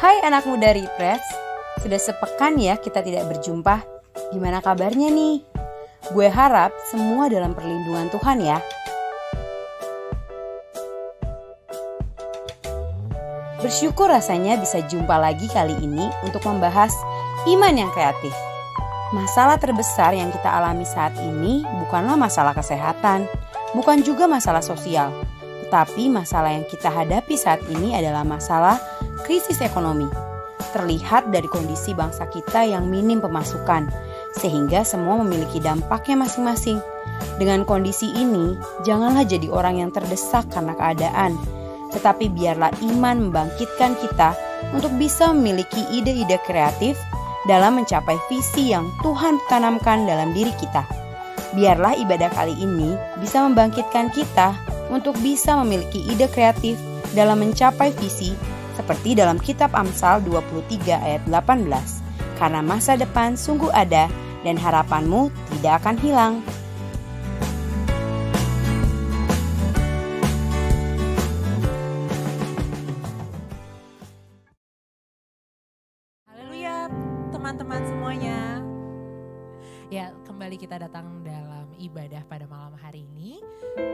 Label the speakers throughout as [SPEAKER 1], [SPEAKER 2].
[SPEAKER 1] Hai anak muda Refresh, sudah sepekan ya kita tidak berjumpa. Gimana kabarnya nih? Gue harap semua dalam perlindungan Tuhan ya. Bersyukur rasanya bisa jumpa lagi kali ini untuk membahas iman yang kreatif. Masalah terbesar yang kita alami saat ini bukanlah masalah kesehatan, bukan juga masalah sosial, tetapi masalah yang kita hadapi saat ini adalah masalah krisis ekonomi. Terlihat dari kondisi bangsa kita yang minim pemasukan, sehingga semua memiliki dampaknya masing-masing. Dengan kondisi ini, janganlah jadi orang yang terdesak karena keadaan, tetapi biarlah iman membangkitkan kita untuk bisa memiliki ide-ide kreatif dalam mencapai visi yang Tuhan tanamkan dalam diri kita. Biarlah ibadah kali ini bisa membangkitkan kita untuk bisa memiliki ide kreatif dalam mencapai visi seperti dalam kitab Amsal 23 ayat 18. Karena masa depan sungguh ada dan harapanmu tidak akan hilang.
[SPEAKER 2] Haleluya teman-teman semuanya. Ya, kembali kita datang dalam ibadah pada malam hari ini.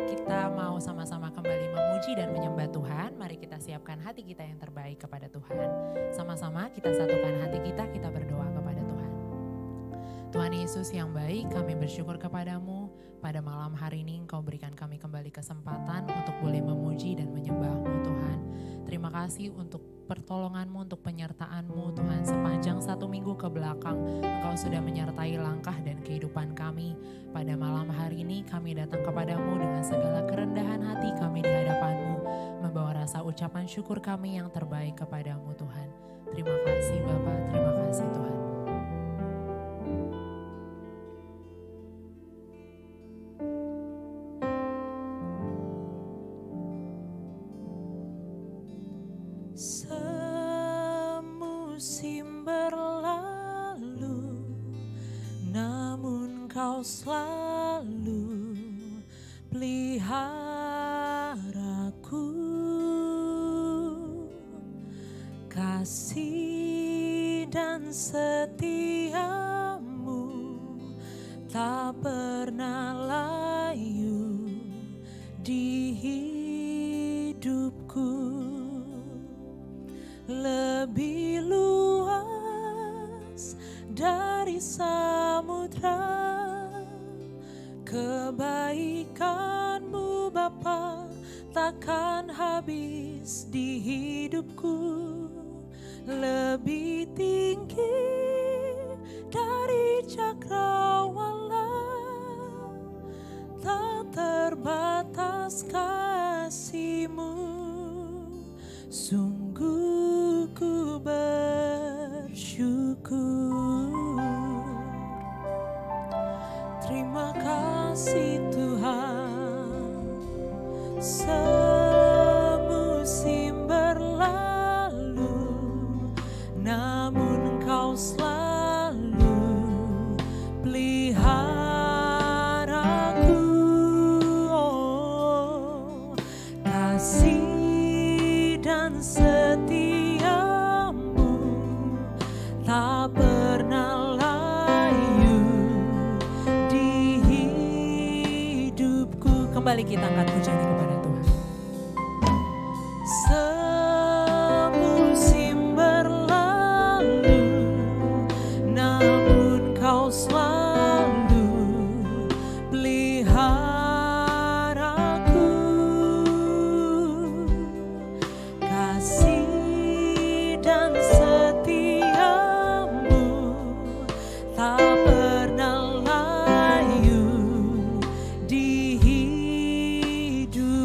[SPEAKER 2] Kita mau sama-sama kembali memuji dan menyembah Tuhan. Mari kita siapkan hati kita yang terbaik kepada Tuhan. Sama-sama kita satukan hati kita berdoa kepada Tuhan. Tuhan Yesus yang baik, kami bersyukur kepadamu. Pada malam hari ini Engkau berikan kami kembali kesempatan untuk boleh memuji dan menyembah-Mu Tuhan. Terima kasih untuk pertolongan-Mu, untuk penyertaan-Mu Tuhan. Sepanjang 1 minggu ke belakang Engkau sudah menyertai langkah dan kehidupan kami. Pada malam hari ini kami datang kepadamu dengan segala kerendahan hati kami di hadapan-Mu, membawa rasa ucapan syukur kami yang terbaik kepadamu Tuhan. Terima kasih Bapa, terima kasih Tuhan. Semusim berlalu, namun Kau selalu peliharaku. Kasih dan setiamu tak pernah layu di hidupku. Lebih luas dari samudra, kebaikan-Mu Bapa takkan habis di hidupku. Lebih tinggi dari cakrawala, tak terbatas kasih-Mu. Sungguh ku bersyukur. Terima kasih Tuhan. Semusim berlalu, namun Kau selalu peliharaku. Oh, kasih dan setiamu tak pernah layu di hidupku. Kembali kita angkat pujian kepada Tuhan. Semusim berlalu, namun Kau selalu peliharaku. Kasih dan setiamu tak pernah layu di hidupku.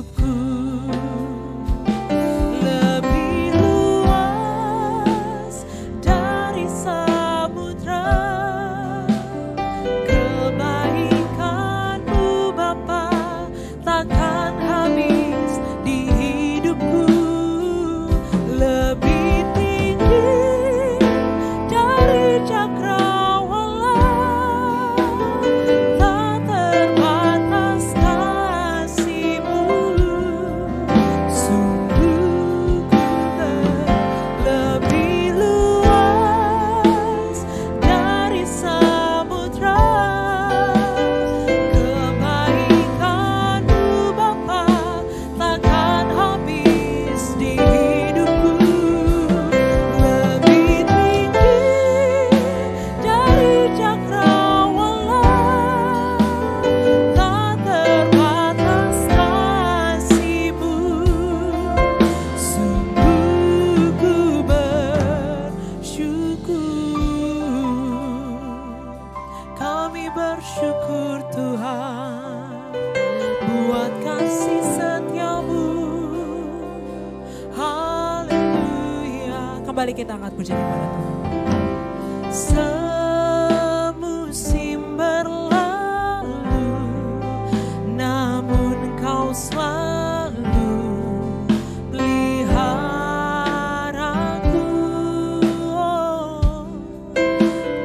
[SPEAKER 2] Kembali kita angkat pujian kepada Tuhan.
[SPEAKER 3] Semusim berlalu, namun Kau selalu peliharaku.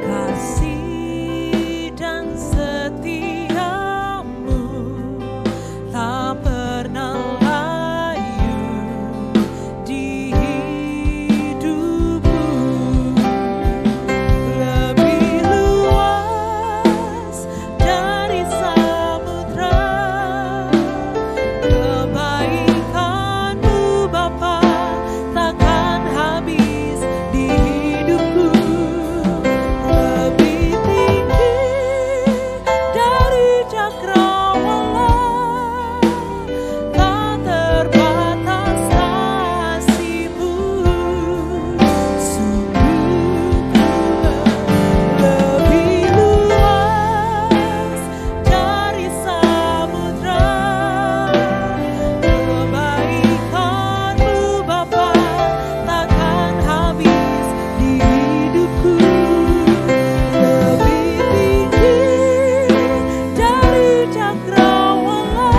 [SPEAKER 3] Kasih dan setiamu tak pernah layu di hidupku. Lebih luas dari samudra, kebaikan-Mu Bapa takkan habis di hidupku. Lebih tinggi dari cakrawala, tak terbatas kasih-Mu. Lebih luas dari samudra, kebaikan-Mu Bapa takkan habis di hidupku. Lebih tinggi dari cakrawala,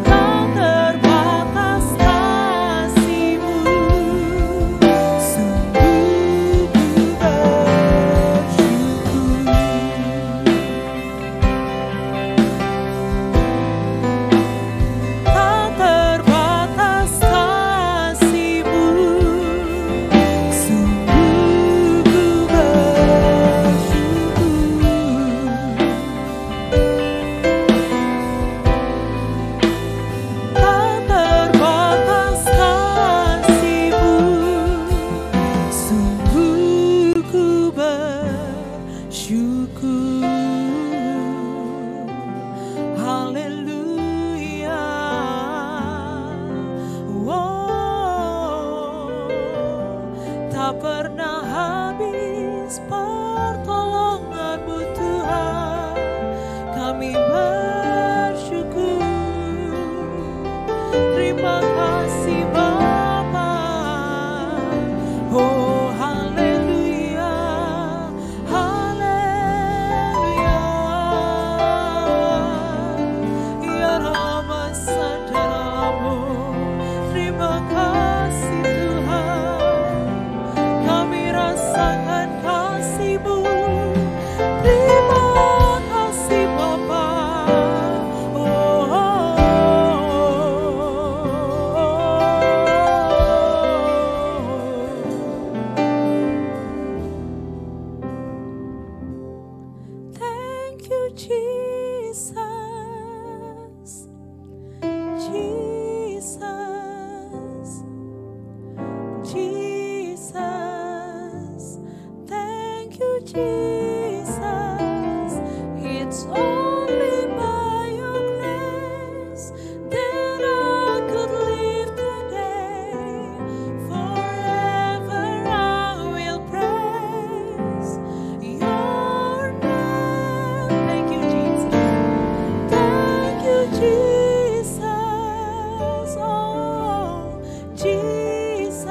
[SPEAKER 3] tak terbatas kasih-Mu. Sungguh ku bersyukur. Tak terbatas kasih-Mu. Sungguh ku bersyukur. Tak terbatas kasih-Mu. Sungguh ku bersyukur. Haleluya. Tak pernah habis pertolongan-Mu Tuhan. Kami bersyukur. Terima kasih Bapa. Oh haleluya. Haleluya. Ya Rama sadaramu. Terima kasih Tuhan. Kami rasakan kasih-Mu. Terima kasih Bapa. Thank you Jesus. Jesus. Jesus. Thank you Jesus. It's only by your grace that I could live today. Forever I will praise your name. Thank you Jesus. Thank you Jesus. Oh Jesus.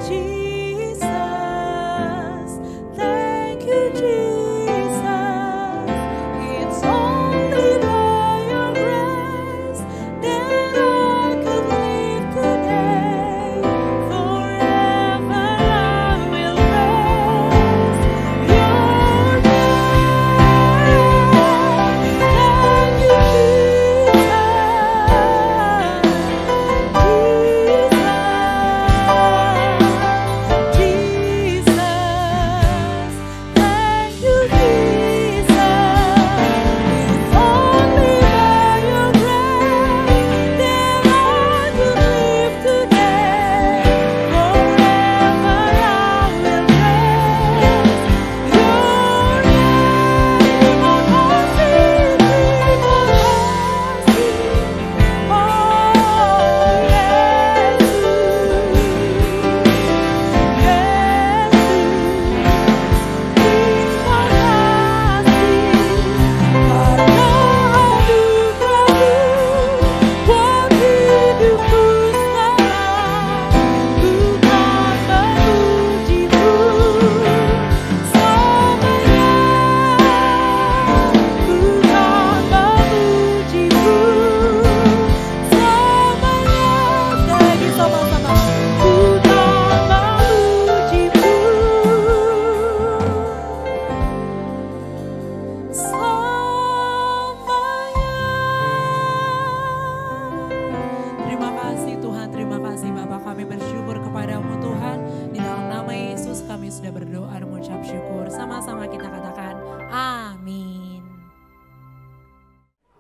[SPEAKER 3] Jesus.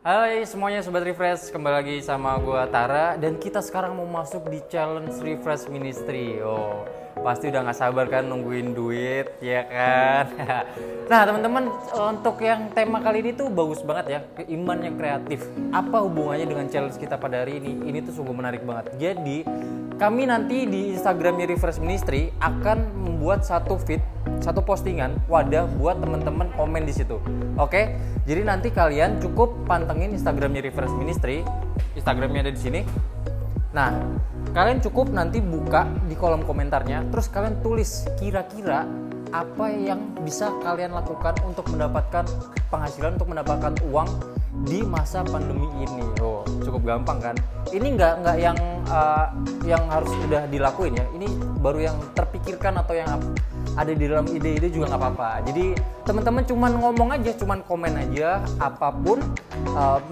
[SPEAKER 4] Hai semuanya Sobat Refresh, kembali lagi sama gua Tara. Dan kita sekarang mau masuk di Challenge Refresh Ministry. Oh, pasti udah gak sabar kan nungguin duit, ya kan? Nah teman-teman, untuk yang tema kali ini tuh bagus banget ya, iman yang kreatif. Apa hubungannya dengan challenge kita pada hari ini? Ini tuh sungguh menarik banget. Jadi kami nanti di Instagramnya Refresh Ministry akan membuat satu feed, satu postingan wadah buat teman-teman komen di situ. Oke? Jadi nanti kalian cukup pantengin Instagramnya Refresh Ministry. Instagramnya ada di sini. Nah, kalian cukup nanti buka di kolom komentarnya, terus kalian tulis kira-kira apa yang bisa kalian lakukan untuk mendapatkan penghasilan, untuk mendapatkan uang di masa pandemi ini. Oh, cukup gampang kan? Ini nggak yang harus sudah dilakuin ya. Ini baru yang terpikirkan atau yang ada di dalam ide-ide juga nggak apa-apa. Jadi teman-teman cuman ngomong aja, cuman komen aja apapun.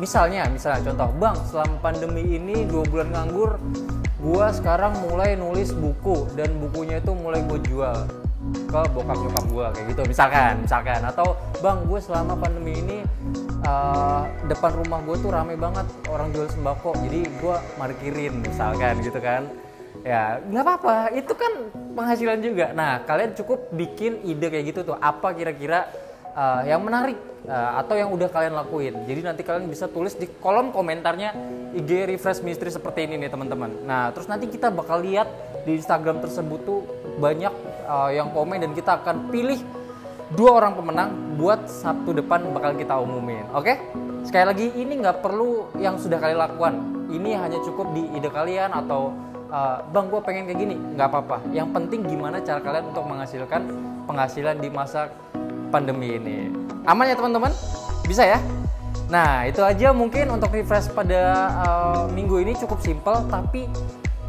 [SPEAKER 4] Misalnya contoh, Bang, selama pandemi ini 2 bulan nganggur, gua sekarang mulai nulis buku dan bukunya itu mulai gue jual ke bokap nyokap gue kayak gitu misalkan. Atau Bang, gue selama pandemi ini depan rumah gue tuh rame banget orang jual sembako, jadi gue parkirin misalkan gitu kan. Ya nggak apa-apa, itu kan penghasilan juga. Nah kalian cukup bikin ide kayak gitu tuh, apa kira-kira yang menarik atau yang udah kalian lakuin. Jadi nanti kalian bisa tulis di kolom komentarnya IG Refresh Ministry seperti ini nih teman-teman. Nah terus nanti kita bakal lihat di Instagram tersebut tuh banyak yang komen, dan kita akan pilih 2 orang pemenang buat Sabtu depan bakal kita umumin. Oke? Sekali lagi, ini nggak perlu yang sudah kalian lakukan. Ini hanya cukup di ide kalian atau Bang, gue pengen kayak gini, nggak apa-apa. Yang penting gimana cara kalian untuk menghasilkan penghasilan di masa pandemi ini. Aman ya teman-teman? Bisa ya? Nah itu aja mungkin untuk refresh pada minggu ini, cukup simple, tapi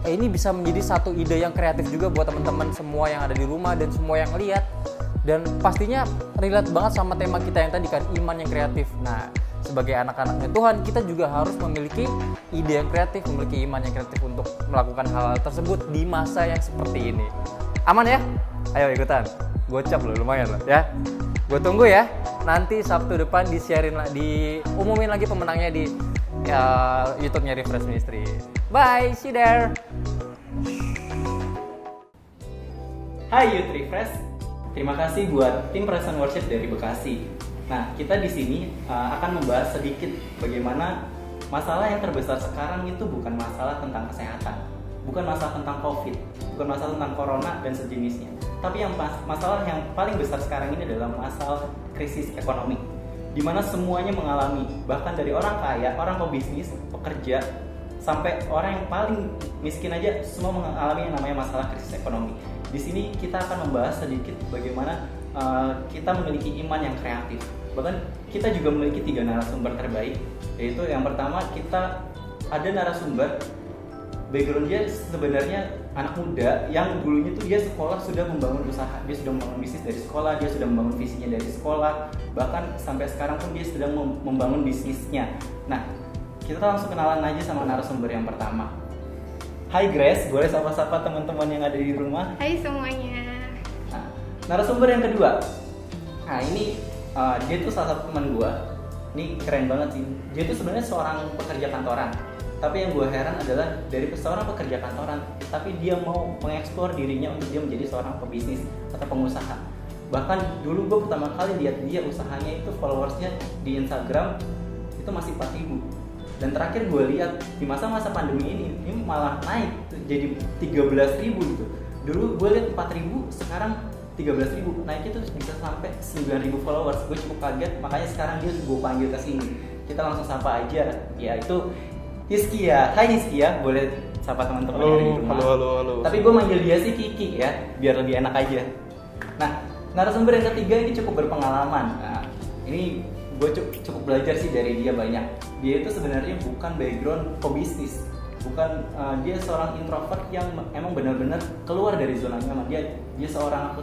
[SPEAKER 4] ini bisa menjadi satu ide yang kreatif juga buat teman-teman semua yang ada di rumah dan semua yang lihat. Dan pastinya relate banget sama tema kita yang tadi kan, iman yang kreatif. Nah sebagai anak-anaknya Tuhan, kita juga harus memiliki ide yang kreatif, memiliki iman yang kreatif untuk melakukan hal-hal tersebut di masa yang seperti ini. Aman ya? Ayo ikutan. Gocap loh, lumayan loh ya. Gue tunggu ya. Nanti Sabtu depan diumumin lagi pemenangnya di YouTube-nya Refresh Ministry. Bye, see you there.
[SPEAKER 5] Hai Youth Refresh, terima kasih buat tim Present Worship dari Bekasi. Nah, kita di sini akan membahas sedikit bagaimana masalah yang terbesar sekarang itu bukan masalah tentang kesehatan, bukan masalah tentang COVID, bukan masalah tentang corona dan sejenisnya. Tapi masalah yang paling besar sekarang ini adalah masalah krisis ekonomi, di mana semuanya mengalami, bahkan dari orang kaya, orang pebisnis, pekerja, sampai orang yang paling miskin aja semua mengalami yang namanya masalah krisis ekonomi. Di sini kita akan membahas sedikit bagaimana kita memiliki iman yang kreatif. Bahkan kita juga memiliki 3 narasumber terbaik, yaitu yang pertama kita ada narasumber background dia sebenarnya anak muda yang dulunya tuh dia sekolah sudah membangun usaha, dia sudah membangun bisnis dari sekolah, dia sudah membangun visinya dari sekolah, bahkan sampai sekarang pun dia sedang membangun bisnisnya. Nah, kita langsung kenalan aja sama narasumber yang pertama. Hai Grace, boleh sapa-sapa teman-teman yang ada di rumah?
[SPEAKER 6] Hai semuanya.
[SPEAKER 5] Nah, narasumber yang kedua. Nah, ini dia tuh salah satu teman gue. Ini keren banget sih. Dia tuh sebenarnya seorang pekerja kantoran. Tapi yang gue heran adalah dari seorang pekerja kantoran, tapi dia mau mengeksplor dirinya untuk dia menjadi seorang pebisnis atau pengusaha. Bahkan dulu gue pertama kali lihat dia usahanya itu followersnya di Instagram itu masih 4.000. Dan terakhir gue lihat di masa-masa pandemi ini malah naik jadi 13.000 gitu. Dulu gue lihat 4.000, sekarang 13.000, naiknya tuh bisa sampai 9.000 followers. Gue cukup kaget, makanya sekarang dia gue panggil ke sini. Kita langsung sapa aja, yaitu Hizkia. Hai Hizkia, boleh sapa teman-teman yang ada di rumah.
[SPEAKER 7] Halo.
[SPEAKER 5] Tapi gue manggil dia sih Kiki ya, biar lebih enak aja. Nah, narasumber yang ketiga ini cukup berpengalaman. Nah, ini gue cukup belajar sih dari dia banyak. Dia itu sebenarnya bukan background pebisnis, bukan dia seorang introvert yang emang benar-benar keluar dari zona nyaman. Dia seorang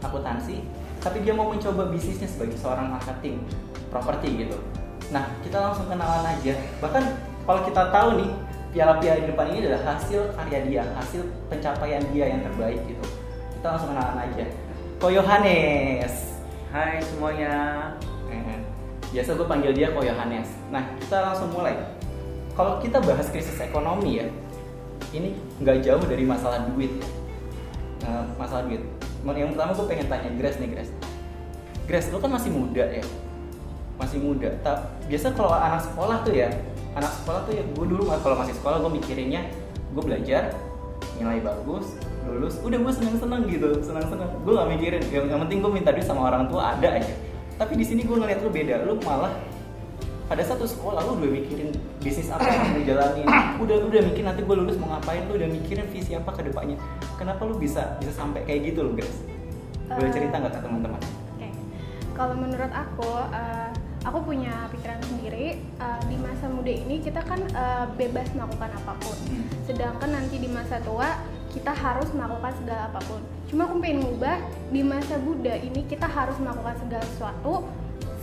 [SPEAKER 5] akuntansi, tapi dia mau mencoba bisnisnya sebagai seorang marketing properti gitu. Nah, kita langsung kenalan aja. Bahkan kalau kita tahu nih, piala-piala di depan ini adalah hasil karya dia, hasil pencapaian dia yang terbaik gitu. Kita langsung kenalan aja. Ko Yohanes.
[SPEAKER 7] Hai semuanya.
[SPEAKER 5] Biasa gue panggil dia Ko Yohanes. Nah, kita langsung mulai. Kalau kita bahas krisis ekonomi ya, ini nggak jauh dari masalah duit ya. Masalah duit. Yang pertama gue pengen tanya Grace nih, Grace, lu kan masih muda ya? Masih muda. Biasa kalau anak sekolah tuh ya gue dulu kalau masih sekolah gue mikirinnya gue belajar, nilai bagus, lulus, udah gue seneng gitu, seneng. Gue nggak mikirin, yang penting gue minta duit sama orang tua ada aja. Tapi di sini gue ngeliat lu beda, lu malah pada satu sekolah lu udah mikirin bisnis apa yang mau jalanin, udah mikir nanti gue lulus mau ngapain, lu udah mikirin visi apa ke depannya. Kenapa lu bisa sampai kayak gitu lo, Grace? Boleh cerita nggak ke teman-teman?
[SPEAKER 6] Oke. Kalau menurut aku punya pikiran sendiri. Di masa muda ini kita kan bebas melakukan apapun. Sedangkan nanti di masa tua kita harus melakukan segala apapun. Cuma aku pengen ngubah, di masa muda ini kita harus melakukan segala sesuatu,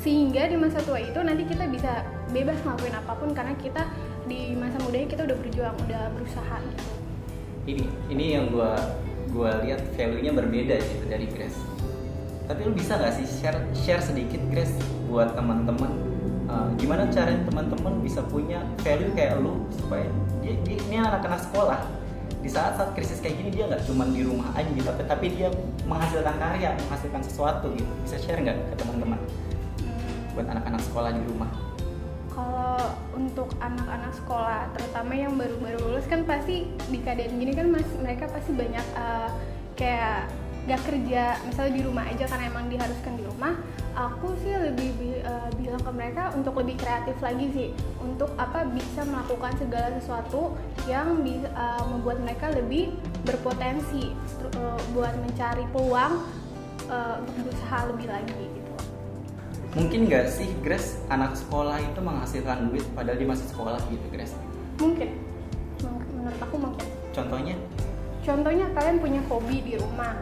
[SPEAKER 6] sehingga di masa tua itu nanti kita bisa bebas ngelakuin apapun karena kita di masa muda ini kita udah berjuang, udah berusaha gitu.
[SPEAKER 5] Ini yang gue lihat value-nya berbeda gitu dari Grace. Tapi lu bisa nggak sih share sedikit, Grace, buat teman-teman gimana cara teman-teman bisa punya value kayak lu supaya dia ini anak-anak sekolah di saat krisis kayak gini dia nggak cuma di rumah aja gitu, tapi dia menghasilkan karya, menghasilkan sesuatu gitu. Bisa share nggak ke teman-teman buat anak-anak sekolah di rumah?
[SPEAKER 6] Kalau untuk anak-anak sekolah, terutama yang baru-baru lulus kan pasti di keadaan gini kan mereka pasti banyak kayak gak kerja, misalnya di rumah aja karena emang diharuskan di rumah. Aku sih lebih bilang ke mereka untuk lebih kreatif lagi sih, untuk bisa melakukan segala sesuatu yang membuat mereka lebih berpotensi buat mencari peluang untuk berusaha lebih lagi gitu.
[SPEAKER 5] Mungkin nggak sih, Grace, anak sekolah itu menghasilkan duit padahal dia masih sekolah gitu, Grace?
[SPEAKER 6] Mungkin, menurut aku mungkin.
[SPEAKER 5] Contohnya
[SPEAKER 6] Kalian punya hobi di rumah.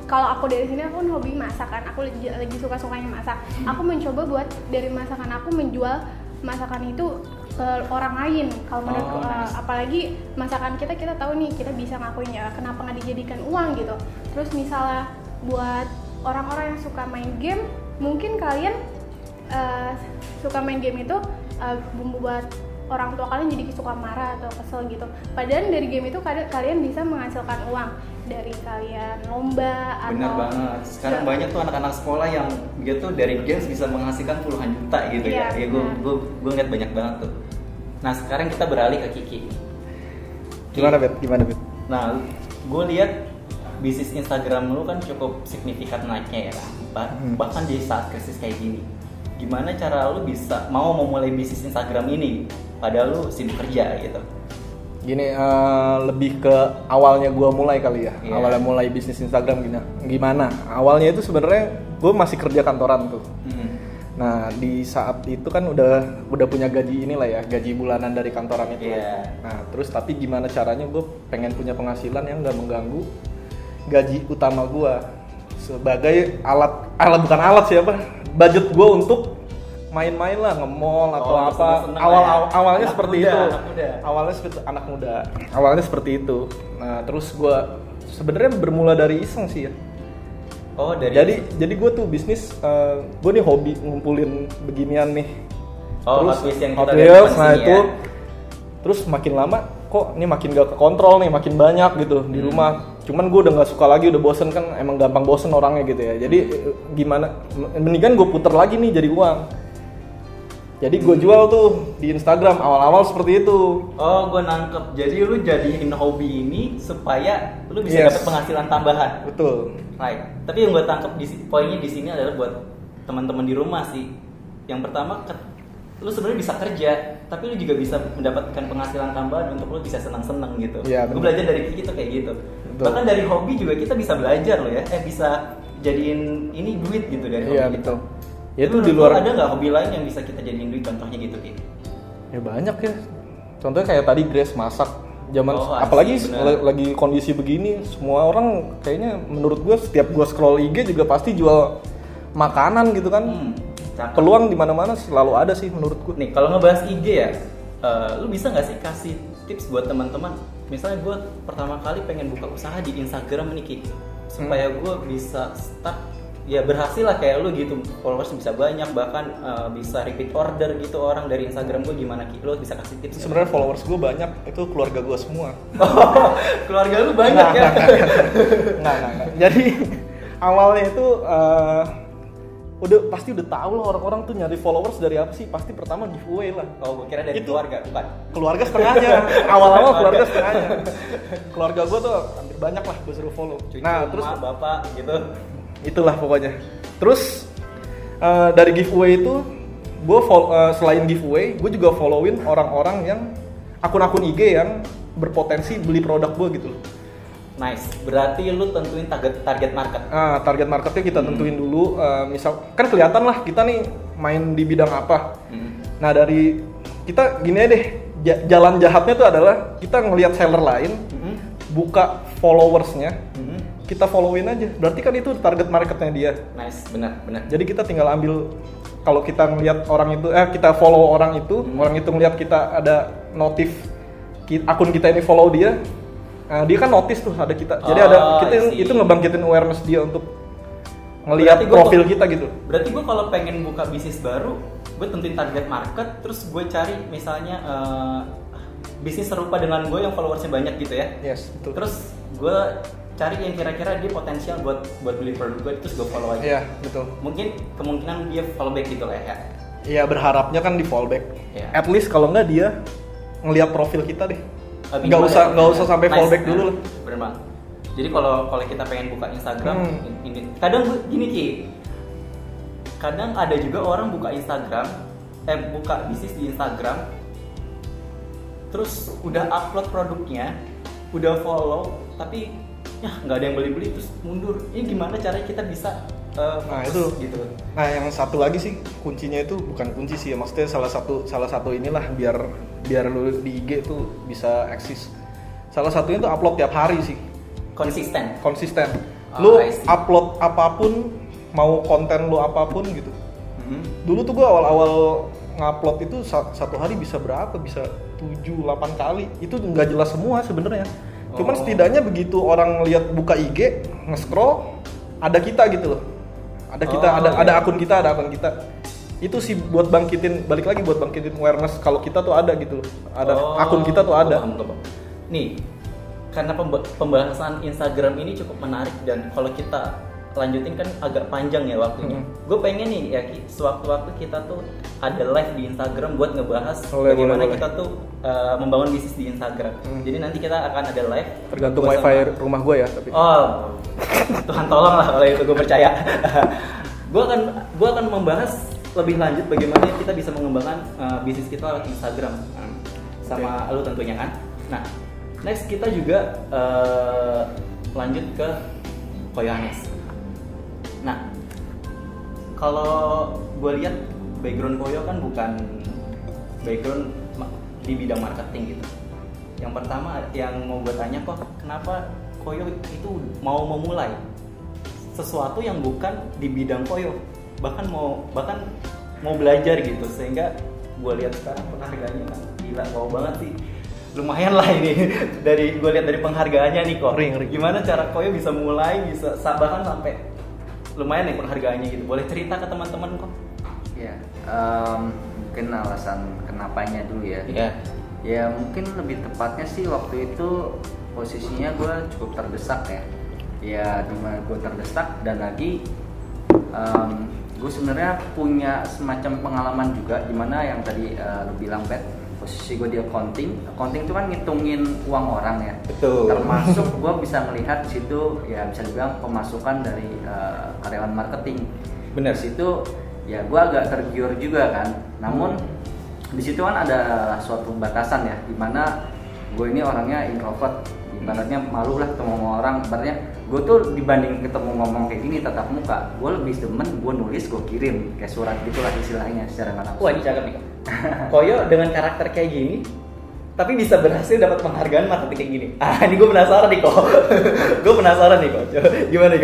[SPEAKER 6] Kalau aku dari sini aku hobi masak kan, aku lagi suka-sukanya masak. Aku mencoba buat dari masakan aku menjual masakan itu ke orang lain. Kalau menurutku, apalagi masakan kita tahu nih kita bisa ngakuin ya, kenapa nggak dijadikan uang gitu. Terus misalnya buat orang-orang yang suka main game, mungkin kalian suka main game itu bumbu buat orang tua kalian jadi suka marah atau kesel gitu. Padahal dari game itu kalian bisa menghasilkan uang dari kalian lomba atau. Bener
[SPEAKER 5] banget. Sekarang banyak tuh anak-anak sekolah yang dia tuh dari games bisa menghasilkan puluhan juta gitu ya. Ya gue ngeliat banyak banget tuh. Nah sekarang kita beralih ke Kiki.
[SPEAKER 7] Gimana Bet?
[SPEAKER 5] Nah gue lihat bisnis Instagram lu kan cukup signifikan naiknya ya kan. Bahkan di saat krisis kayak gini. Gimana cara lu bisa mau memulai bisnis Instagram ini padahal lu sibuk kerja gitu?
[SPEAKER 7] Gini, lebih ke awalnya gue mulai kali ya.
[SPEAKER 5] Yeah.
[SPEAKER 7] Awalnya mulai bisnis Instagram gimana? Awalnya itu sebenarnya gue masih kerja kantoran tuh. Nah di saat itu kan udah punya gaji inilah ya, gaji bulanan dari kantoran itu.
[SPEAKER 5] Yeah.
[SPEAKER 7] Nah terus tapi gimana caranya gue pengen punya penghasilan yang nggak mengganggu gaji utama gue sebagai bukan alat sih budget gue untuk main-main lah, nge-mall atau apa. Awalnya seperti itu. Awalnya seperti itu. Nah, terus gue sebenarnya bermula dari iseng sih ya. Jadi gue tuh bisnis, gue nih hobi ngumpulin beginian nih. Terus Hot Wheels, nah itu. Terus makin lama kok ini makin gak kekontrol nih, makin banyak gitu di rumah. Cuman gue udah gak suka lagi, udah bosen kan, emang gampang bosen orangnya gitu ya. Jadi gimana, mendingan gue puter lagi nih jadi uang. Jadi gue jual tuh di Instagram, awal-awal seperti itu.
[SPEAKER 5] Oh, gue nangkep. Jadi lu jadiin hobi ini supaya lu bisa dapat penghasilan tambahan.
[SPEAKER 7] Betul.
[SPEAKER 5] Right. Tapi yang gue tangkep poinnya di sini adalah buat teman-teman di rumah sih. Yang pertama, lu sebenarnya bisa kerja, tapi lu juga bisa mendapatkan penghasilan tambahan untuk lu bisa senang-senang gitu.
[SPEAKER 7] Iya,
[SPEAKER 5] gue belajar dari Kiki tuh kayak gitu. Betul. Bahkan dari hobi juga kita bisa belajar loh ya. Bisa jadiin ini duit gitu dari hobi.
[SPEAKER 7] Iya,
[SPEAKER 5] gitu.
[SPEAKER 7] Betul. Ya itu di luar.
[SPEAKER 5] Ada nggak hobi lain yang bisa kita jadiin duit, contohnya gitu Kiki?
[SPEAKER 7] Ya banyak ya. Contohnya kayak tadi Grace masak. Apalagi lagi kondisi begini, semua orang kayaknya menurut gue setiap gue scroll IG juga pasti jual makanan gitu kan. Peluang di mana-mana selalu ada sih menurut gue.
[SPEAKER 5] Nih kalau ngebahas IG ya, lu bisa nggak sih kasih tips buat teman-teman? Misalnya gue pertama kali pengen buka usaha di Instagram nih Kiki, supaya gue bisa start ya berhasil lah kayak lu gitu, followers bisa banyak, bahkan bisa repeat order gitu orang dari Instagram gue, gimana Ki? Lu bisa kasih tips?
[SPEAKER 7] Sebenarnya followers gue banyak, itu keluarga gue semua.
[SPEAKER 5] Keluarga lu banyak ya?
[SPEAKER 7] Nggak. Jadi awalnya itu pasti udah tahu lah orang-orang tuh nyari followers dari apa sih? Pasti pertama giveaway lah.
[SPEAKER 5] Oh, gue kira dari
[SPEAKER 7] Itu
[SPEAKER 5] keluarga, bukan?
[SPEAKER 7] Keluarga setengahnya. Awal-awal keluarga setengahnya. Keluarga gue tuh hampir banyak lah gue suruh follow.
[SPEAKER 5] Cucu,
[SPEAKER 7] Terus
[SPEAKER 5] emak, bapak gitu.
[SPEAKER 7] itulah pokoknya. Terus dari giveaway itu gue selain giveaway, gue juga followin orang-orang yang akun-akun IG yang berpotensi beli produk gue gitu loh.
[SPEAKER 5] Nice. Berarti lu tentuin target market.
[SPEAKER 7] Target marketnya kita tentuin dulu. Misal kan kelihatan lah kita nih main di bidang apa. Nah dari kita gini aja deh, jalan jahatnya tuh adalah kita ngelihat seller lain, buka followersnya, kita followin aja. Berarti kan itu target marketnya dia.
[SPEAKER 5] Nice, benar.
[SPEAKER 7] Jadi kita tinggal ambil, kalau kita ngelihat orang itu, kita follow orang itu, orang itu ngelihat kita ada notif akun kita ini follow dia. Nah, dia kan notice tuh ada kita. Jadi itu ngebangkitin awareness dia untuk ngelihat profil kita gitu.
[SPEAKER 5] Berarti gue kalau pengen buka bisnis baru, gue tentuin target market, terus gue cari misalnya bisnis serupa dengan gue yang followersnya banyak gitu ya.
[SPEAKER 7] Yes, betul.
[SPEAKER 5] Terus gue cari yang kira-kira dia potensial buat beli produk gue, terus gue follow aja.
[SPEAKER 7] Iya, betul.
[SPEAKER 5] Mungkin kemungkinan dia follow back gitu lah ya.
[SPEAKER 7] Iya, berharapnya kan di follow back.
[SPEAKER 5] Iya.
[SPEAKER 7] At least kalau nggak dia ngelihat profil kita deh. Nggak usah sampai
[SPEAKER 5] nice.
[SPEAKER 7] fallback dulu lah.
[SPEAKER 5] Bener banget. Jadi kalau kita pengen buka Instagram, ini kadang gini Ki, kadang ada juga orang buka Instagram, buka bisnis di Instagram, terus udah upload produknya, udah follow, tapi ya nggak ada yang beli terus mundur. Ini gimana caranya kita bisa
[SPEAKER 7] itu
[SPEAKER 5] gitu?
[SPEAKER 7] Nah yang satu lagi sih kuncinya itu bukan kunci sih ya, maksudnya salah satu inilah biar lu di IG tuh bisa eksis. Salah satunya tuh upload tiap hari sih.
[SPEAKER 5] Konsisten.
[SPEAKER 7] Lu upload apapun, mau konten lu apapun gitu. Dulu tuh gua awal-awal ngupload itu satu hari bisa berapa? Bisa 7-8 kali. Itu nggak jelas semua sebenarnya. Cuman setidaknya begitu orang lihat buka IG, nge-scroll, ada kita gitu loh. Ada kita, ada akun kita. Itu sih buat bangkitin awareness kalau kita tuh ada gitu loh. Ada akun kita tuh ada.
[SPEAKER 5] Nih, karena pembahasan Instagram ini cukup menarik dan kalau kita lanjutin kan agak panjang ya waktunya. Gue pengen nih ya sewaktu-waktu kita tuh ada live di Instagram buat ngebahas bagaimana kita tuh membangun bisnis di Instagram. Jadi nanti kita akan ada live.
[SPEAKER 7] Tergantung wifi rumah gue ya tapi.
[SPEAKER 5] Oh, Tuhan tolong lah kalau itu, gue percaya. Gue akan membahas lebih lanjut bagaimana kita bisa mengembangkan bisnis kita lewat Instagram sama lu tentunya kan. Nah, next kita juga lanjut ke Koyohanes. Nah, kalau gue lihat background Koyo kan bukan background di bidang marketing gitu. Yang pertama yang mau gue tanya kok kenapa Koyo itu mau memulai sesuatu yang bukan di bidang Koyo, bahkan mau belajar gitu, sehingga gue lihat sekarang penghargaannya kan gila, wow banget sih. Lumayan lah ini gue lihat dari penghargaannya nih kok. Gimana cara Koyo bisa mulai, bisa bahkan sampai lumayan nih penghargaannya gitu. Boleh cerita ke teman-teman kok?
[SPEAKER 8] Ya, mungkin alasan kenapanya dulu ya.
[SPEAKER 5] Iya.
[SPEAKER 8] Ya mungkin lebih tepatnya sih waktu itu posisinya gue cukup terdesak ya. Ya dimana gue terdesak dan lagi gue sebenarnya punya semacam pengalaman juga dimana yang tadi lu bilang Pet, posisi gue di accounting itu kan ngitungin uang orang ya.
[SPEAKER 5] Betul.
[SPEAKER 8] Termasuk gue bisa melihat di situ ya bisa dibilang pemasukan dari karyawan marketing.
[SPEAKER 5] Benar.
[SPEAKER 8] Di situ ya gue agak tergiur juga kan. Namun di situ kan ada suatu batasan ya, dimana gue ini orangnya introvert, ibaratnya malu lah ketemu sama orang. Ibaratnya gue tuh dibanding ketemu ngomong kayak gini tatap muka, gue lebih demen gue nulis, gue kirim kayak surat gitulah istilahnya secara nggak langsung.
[SPEAKER 5] Wah, ini cakep nih. Koyo dengan karakter kayak gini tapi bisa berhasil dapat penghargaan marketing kayak gini. Ini gue penasaran nih kok. Coba, gimana?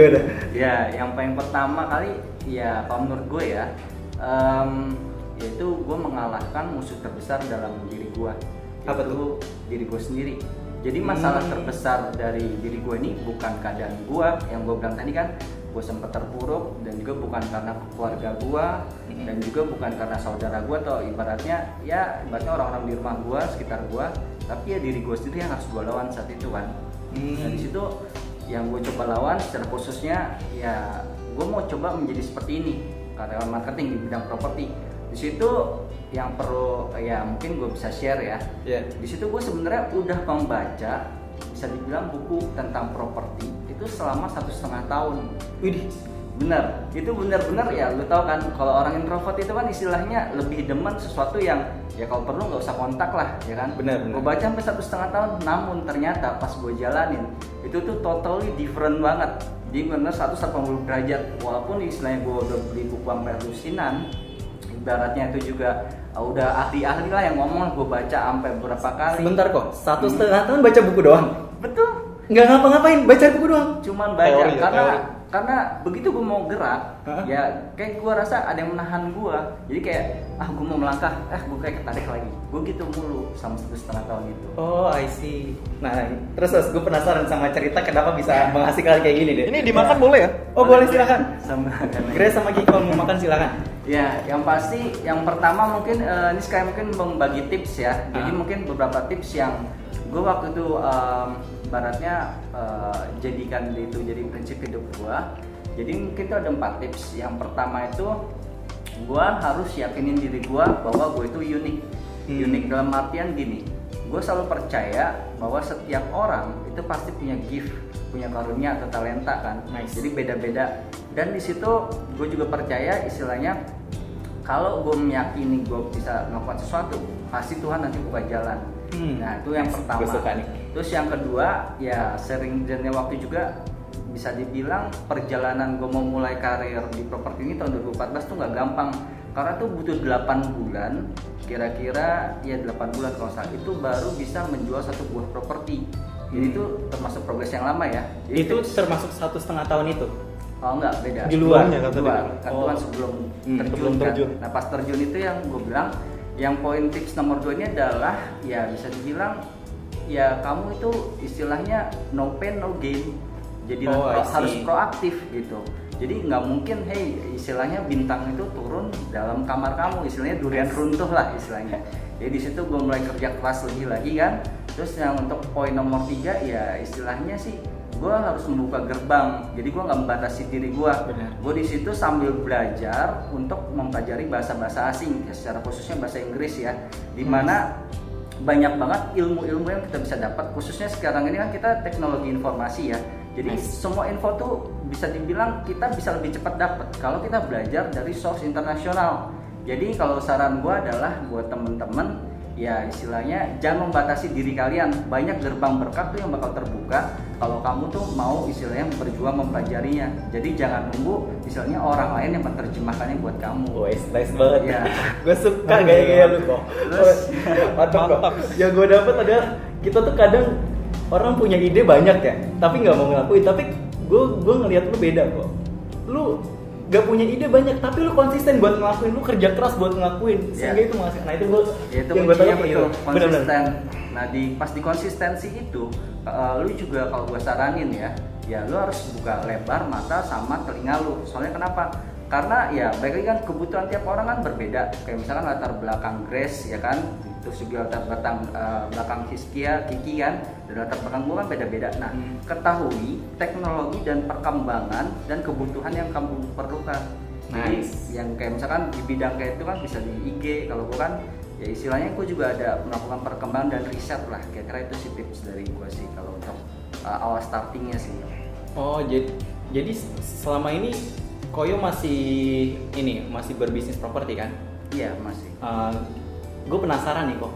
[SPEAKER 8] Ya, yang paling pertama kali ya kalau menurut gue ya, yaitu gue mengalahkan musuh terbesar dalam diri gue.
[SPEAKER 5] Apa tuh?
[SPEAKER 8] Diri gue sendiri. Jadi masalah terbesar dari diri gue ini bukan keadaan gue yang gue bilang tadi kan, gue sempat terpuruk, dan juga bukan karena keluarga gue dan juga bukan karena saudara gue atau ibaratnya orang-orang di rumah gue, sekitar gue, tapi ya diri gue sendiri yang harus gue lawan saat itu kan. Nah di situ yang gue coba lawan secara khususnya ya gue mau coba menjadi seperti ini, karyawan marketing di bidang properti. Di situ yang perlu ya mungkin gue bisa share ya. Di situ gue sebenarnya udah membaca, bisa dibilang buku tentang properti itu selama 1,5 tahun. Widih, bener, itu bener-bener ya lu tahu kan kalau orang introvert itu kan istilahnya lebih demen sesuatu yang ya kalau perlu nggak usah kontak lah ya kan.
[SPEAKER 5] Bener.
[SPEAKER 8] Gue baca sampai 1,5 tahun, namun ternyata pas gue jalanin itu tuh totally different banget. Jadi bener 180 derajat. Walaupun istilahnya gue udah beli buku sampai halusinan, ibaratnya itu juga udah ahli-ahli lah yang ngomong, gue baca sampai berapa kali.
[SPEAKER 5] Sebentar kok, 1,5 tahun baca buku doang?
[SPEAKER 8] Betul.
[SPEAKER 5] Nggak ngapa-ngapain, baca buku doang?
[SPEAKER 8] Cuman baca, karena begitu gue mau gerak, ya kayak gue rasa ada yang menahan gue. Jadi kayak, gue mau melangkah, gue kayak ketarik lagi. Gue gitu mulu sama 1,5 tahun itu.
[SPEAKER 5] Oh, I see. Nah, terus gue penasaran sama cerita kenapa bisa menghasilkan kayak gini deh. Ini dimakan boleh ya? Oh, boleh silakan.
[SPEAKER 8] Sama
[SPEAKER 5] Grace sama Kiki kalau mau makan silakan.
[SPEAKER 8] Ya, yang pasti yang pertama mungkin ini sekali mungkin membagi tips ya. Jadi mungkin beberapa tips yang gue waktu itu baratnya jadikan itu jadi prinsip hidup gue. Jadi mungkin itu ada 4 tips. Yang pertama itu gue harus yakinin diri gue bahwa gue itu unik. Unik dalam artian gini, gue selalu percaya bahwa setiap orang itu pasti punya gift, punya karunia atau talenta kan. Jadi beda-beda. Dan di situ gue juga percaya istilahnya kalau gue meyakini gue bisa melakukan sesuatu, pasti Tuhan nanti buka jalan. Nah itu yang pertama. Terus yang kedua ya sering jalannya waktu juga bisa dibilang perjalanan gue mau mulai karir di properti ini tahun 2014 tuh nggak gampang, karena tuh butuh 8 bulan kira-kira ya 8 bulan kalau salah itu baru bisa menjual satu buah properti. Jadi itu termasuk progres yang lama ya. Jadi
[SPEAKER 5] itu termasuk 1,5 tahun itu?
[SPEAKER 8] Oh enggak, beda.
[SPEAKER 5] Di luarnya
[SPEAKER 8] kan Tuhan sebelum terjun kan. Nah pas terjun itu yang gue bilang, yang poin tips nomor 2 ini adalah ya bisa dibilang ya kamu itu istilahnya no pain no gain. Jadi harus proaktif gitu. Jadi nggak mungkin istilahnya bintang itu turun dalam kamar kamu, istilahnya durian runtuh lah istilahnya. Jadi di situ gue mulai kerja keras lebih lagi kan. Terus yang untuk poin nomor 3 ya istilahnya sih gue harus membuka gerbang. Jadi gue nggak membatasi diri gue. Gue di situ sambil belajar untuk mempelajari bahasa-bahasa asing, ya, secara khususnya bahasa Inggris ya. Dimana banyak banget ilmu-ilmu yang kita bisa dapat. Khususnya sekarang ini kan kita teknologi informasi ya. Jadi semua info tuh bisa dibilang kita bisa lebih cepat dapat kalau kita belajar dari source internasional. Jadi kalau saran gue adalah buat temen-temen ya istilahnya jangan membatasi diri kalian. Banyak gerbang berkat tuh yang bakal terbuka kalau kamu tuh mau istilahnya berjuang mempelajarinya. Jadi jangan nunggu istilahnya orang lain yang menerjemahkannya buat kamu.
[SPEAKER 5] Nice banget ya. Gue suka gaya-gaya lu kok.
[SPEAKER 8] Terus
[SPEAKER 5] mantap. Yang gue dapet adalah kita tuh kadang orang punya ide banyak ya, tapi nggak mau ngelakuin. Tapi gue ngelihat lu beda kok. Lu gak punya ide banyak, tapi lu konsisten buat ngelakuin, lu kerja keras buat ngelakuin, sehingga itu menghasilkan. Nah itu gue yang gue tahu
[SPEAKER 8] betul, konsisten. Nah pas di konsistensi itu, lu juga kalau gue saranin ya lu harus buka lebar mata sama telinga lu. Soalnya kenapa? Karena ya baik lagi kan kebutuhan tiap orang kan berbeda. Kayak misalkan latar belakang Grace ya kan, terus juga latar belakang Kiki kan, dan latar belakang gue kan beda-beda. Nah ketahui teknologi dan perkembangan dan kebutuhan yang kamu perlukan. Jadi yang kayak misalkan di bidang kayak itu kan bisa di IG. Kalau gue kan ya istilahnya gue juga ada melakukan perkembangan dan riset lah. Kira-kira itu sih tips dari gue sih kalau untuk awal startingnya sih.
[SPEAKER 5] Oh jadi selama ini Koyo masih berbisnis properti kan?
[SPEAKER 8] Iya masih.
[SPEAKER 5] Gue penasaran nih kok.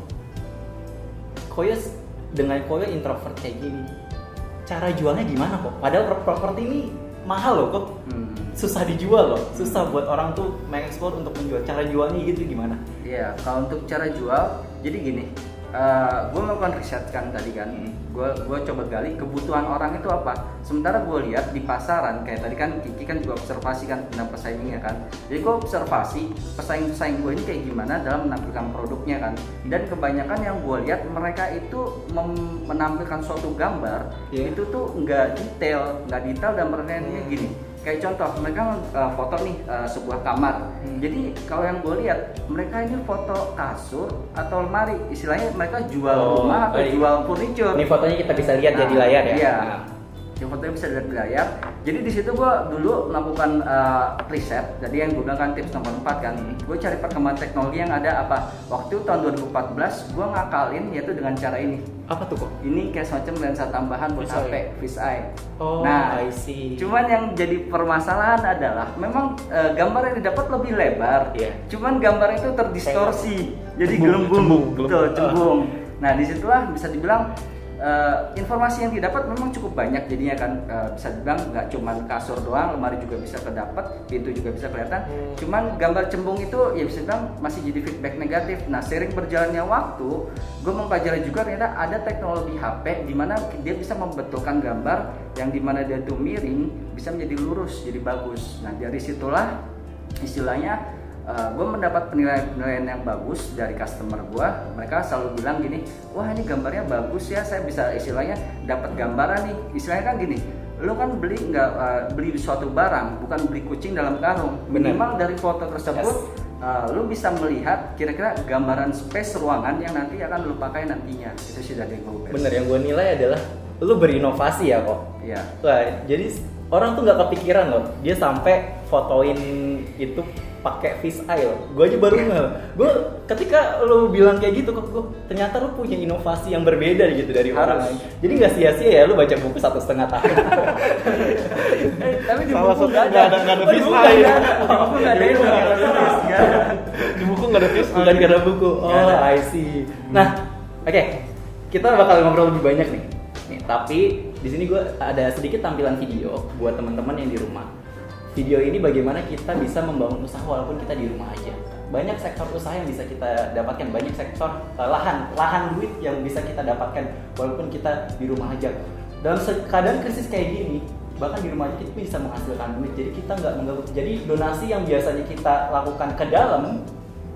[SPEAKER 5] Dengan Koyo introvert kayak gini, cara jualnya gimana kok? Padahal properti ini mahal loh kok. Susah dijual loh, susah buat orang tuh mengeksplor untuk menjual. Cara jualnya gitu gimana?
[SPEAKER 8] Iya, kalau untuk cara jual, jadi gini. Gue melakukan riset kan tadi kan, gue coba gali kebutuhan orang itu apa. Sementara gue lihat di pasaran kayak tadi kan Kiki kan juga observasi kan tentang pesaingnya kan. Jadi gue observasi pesaing gue ini kayak gimana dalam menampilkan produknya kan. Dan kebanyakan yang gue lihat mereka itu menampilkan suatu gambar itu tuh nggak detail dan mereka gini. Kayak contoh, mereka foto nih sebuah kamar. Jadi kalau yang gue lihat, mereka ini foto kasur atau lemari. Istilahnya mereka jual rumah atau jual furniture.
[SPEAKER 5] Ini fotonya kita bisa lihat ya di layar ya.
[SPEAKER 8] Iya. Yang fotonya bisa dilihat di layar. Jadi di situ gue dulu melakukan riset. Jadi yang gue bilang kan tips nomor 4 kan. Gue cari perkembangan teknologi yang ada apa. Waktu tahun 2014 gue ngakalin yaitu dengan cara ini.
[SPEAKER 5] Apa tuh kok?
[SPEAKER 8] Ini kayak semacam lensa tambahan buat HP, fisheye.
[SPEAKER 5] Oh,
[SPEAKER 8] nah,
[SPEAKER 5] I see.
[SPEAKER 8] Cuman yang jadi permasalahan adalah memang gambar yang didapat lebih lebar.
[SPEAKER 5] Iya.
[SPEAKER 8] Cuman gambar itu terdistorsi. Jadi
[SPEAKER 5] Cembung,
[SPEAKER 8] gelembung.
[SPEAKER 5] cembung.
[SPEAKER 8] Betul, cembung. Nah, disitulah bisa dibilang informasi yang didapat memang cukup banyak jadinya kan, bisa dibilang nggak cuma kasur doang, lemari juga bisa kedapat, pintu juga bisa kelihatan. Cuman gambar cembung itu ya bisa dibilang masih jadi feedback negatif. Nah, sering berjalannya waktu, gue mempelajari juga ternyata ada teknologi HP di mana dia bisa membetulkan gambar yang dimana dia tuh miring bisa menjadi lurus, jadi bagus. Nah, dari situlah istilahnya gue mendapat penilaian yang bagus dari customer gue. Mereka selalu bilang gini, wah ini gambarnya bagus ya, saya bisa istilahnya dapat gambaran nih. Istilahnya kan gini, lo kan beli nggak beli suatu barang, bukan beli kucing dalam karung. Minimal dari foto tersebut lo bisa melihat kira-kira gambaran space ruangan yang nanti akan lo pakai nantinya. Itu sih dari gue.
[SPEAKER 5] Bener, yang gue nilai adalah lo berinovasi ya kok.
[SPEAKER 8] Iya.
[SPEAKER 5] Wah, jadi orang tuh nggak kepikiran loh, dia sampai fotoin itu pakai fisheye loh. Gue aja baru nggak. Gue ketika lo bilang kayak gitu kok, gue ternyata lo punya inovasi yang berbeda gitu dari orang lain. Jadi nggak sia-sia ya lo baca buku 1,5 tahun.
[SPEAKER 8] Tapi di
[SPEAKER 7] Salah
[SPEAKER 8] buku
[SPEAKER 7] satu
[SPEAKER 8] nggak ada.
[SPEAKER 7] nggak ada
[SPEAKER 8] Oh, di buku nggak
[SPEAKER 7] fisheye.
[SPEAKER 8] ada. Di buku nggak ada itu.
[SPEAKER 7] Di buku nggak ada fisheye.
[SPEAKER 5] Bukan karena buku.
[SPEAKER 8] Nggak
[SPEAKER 5] Oh,
[SPEAKER 8] ada.
[SPEAKER 5] I see. Nah, oke. Kita bakal ngobrol lebih banyak nih. Tapi di sini gue ada sedikit tampilan video buat teman-teman yang di rumah. Video ini bagaimana kita bisa membangun usaha walaupun kita di rumah aja. Banyak sektor usaha yang bisa kita dapatkan, banyak sektor lahan duit yang bisa kita dapatkan walaupun kita di rumah aja. Dalam keadaan krisis kayak gini, bahkan di rumah aja kita bisa menghasilkan duit. Jadi kita nggak mengganggu. Jadi donasi yang biasanya kita lakukan ke dalam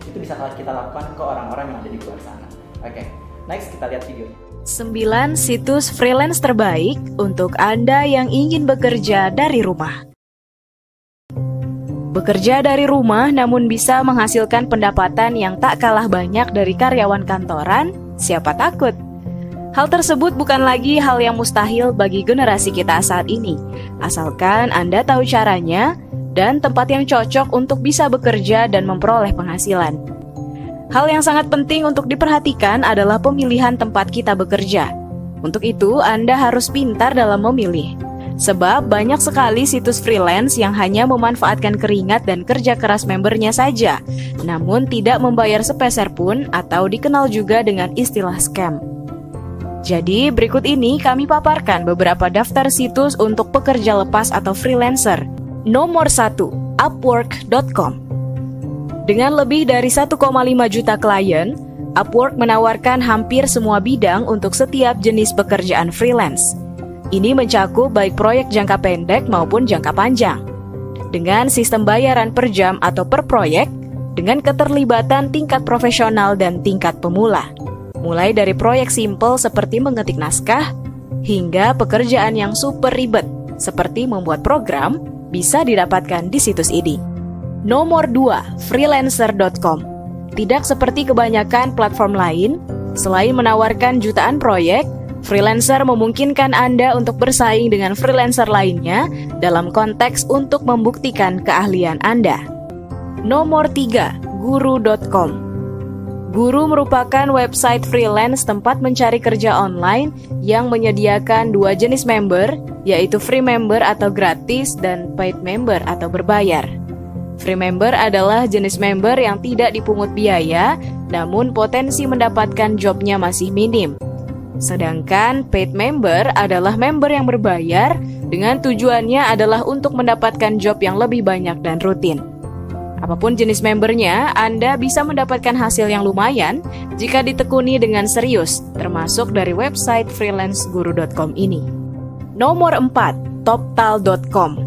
[SPEAKER 5] itu bisa kita lakukan ke orang-orang yang ada di luar sana. Oke, next kita lihat videonya.
[SPEAKER 9] 9 situs freelance terbaik untuk Anda yang ingin bekerja dari rumah. Bekerja dari rumah namun bisa menghasilkan pendapatan yang tak kalah banyak dari karyawan kantoran, siapa takut? Hal tersebut bukan lagi hal yang mustahil bagi generasi kita saat ini, asalkan Anda tahu caranya dan tempat yang cocok untuk bisa bekerja dan memperoleh penghasilan. Hal yang sangat penting untuk diperhatikan adalah pemilihan tempat kita bekerja. Untuk itu, Anda harus pintar dalam memilih. Sebab banyak sekali situs freelance yang hanya memanfaatkan keringat dan kerja keras membernya saja, namun tidak membayar sepeser pun atau dikenal juga dengan istilah scam. Jadi berikut ini kami paparkan beberapa daftar situs untuk pekerja lepas atau freelancer. Nomor 1, Upwork.com. Dengan lebih dari 1,5 juta klien, Upwork menawarkan hampir semua bidang untuk setiap jenis pekerjaan freelance. Ini mencakup baik proyek jangka pendek maupun jangka panjang. Dengan sistem bayaran per jam atau per proyek, dengan keterlibatan tingkat profesional dan tingkat pemula. Mulai dari proyek simpel seperti mengetik naskah, hingga pekerjaan yang super ribet seperti membuat program, bisa didapatkan di situs ini. Nomor 2, freelancer.com. Tidak seperti kebanyakan platform lain, selain menawarkan jutaan proyek, freelancer memungkinkan Anda untuk bersaing dengan freelancer lainnya dalam konteks untuk membuktikan keahlian Anda. Nomor 3, guru.com. Guru merupakan website freelance tempat mencari kerja online yang menyediakan 2 jenis member, yaitu free member atau gratis dan paid member atau berbayar. Free member adalah jenis member yang tidak dipungut biaya, namun potensi mendapatkan jobnya masih minim. Sedangkan paid member adalah member yang berbayar dengan tujuannya adalah untuk mendapatkan job yang lebih banyak dan rutin. Apapun jenis membernya, Anda bisa mendapatkan hasil yang lumayan jika ditekuni dengan serius, termasuk dari website freelanceguru.com ini. Nomor 4, toptal.com.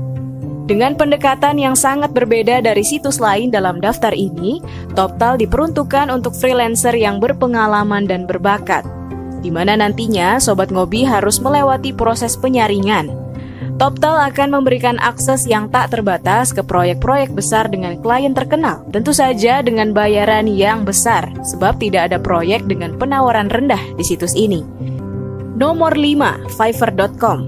[SPEAKER 9] Dengan pendekatan yang sangat berbeda dari situs lain dalam daftar ini, Toptal diperuntukkan untuk freelancer yang berpengalaman dan berbakat, di mana nantinya Sobat Ngobi harus melewati proses penyaringan. TopTal akan memberikan akses yang tak terbatas ke proyek-proyek besar dengan klien terkenal, tentu saja dengan bayaran yang besar, sebab tidak ada proyek dengan penawaran rendah di situs ini. Nomor 5, Fiverr.com.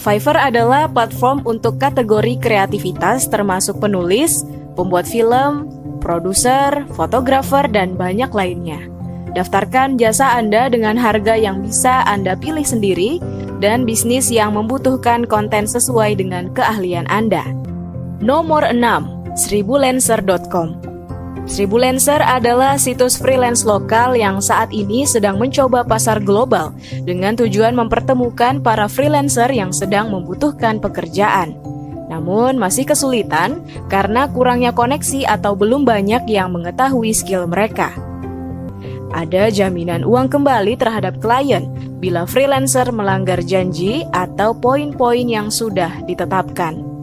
[SPEAKER 9] Fiverr adalah platform untuk kategori kreativitas termasuk penulis, pembuat film, produser, fotografer, dan banyak lainnya. Daftarkan jasa Anda dengan harga yang bisa Anda pilih sendiri dan bisnis yang membutuhkan konten sesuai dengan keahlian Anda. Nomor 6, 1000lancer.com. 1000lancer adalah situs freelance lokal yang saat ini sedang mencoba pasar global dengan tujuan mempertemukan para freelancer yang sedang membutuhkan pekerjaan. Namun masih kesulitan karena kurangnya koneksi atau belum banyak yang mengetahui skill mereka. Ada jaminan uang kembali terhadap klien bila freelancer melanggar janji atau poin-poin yang sudah ditetapkan.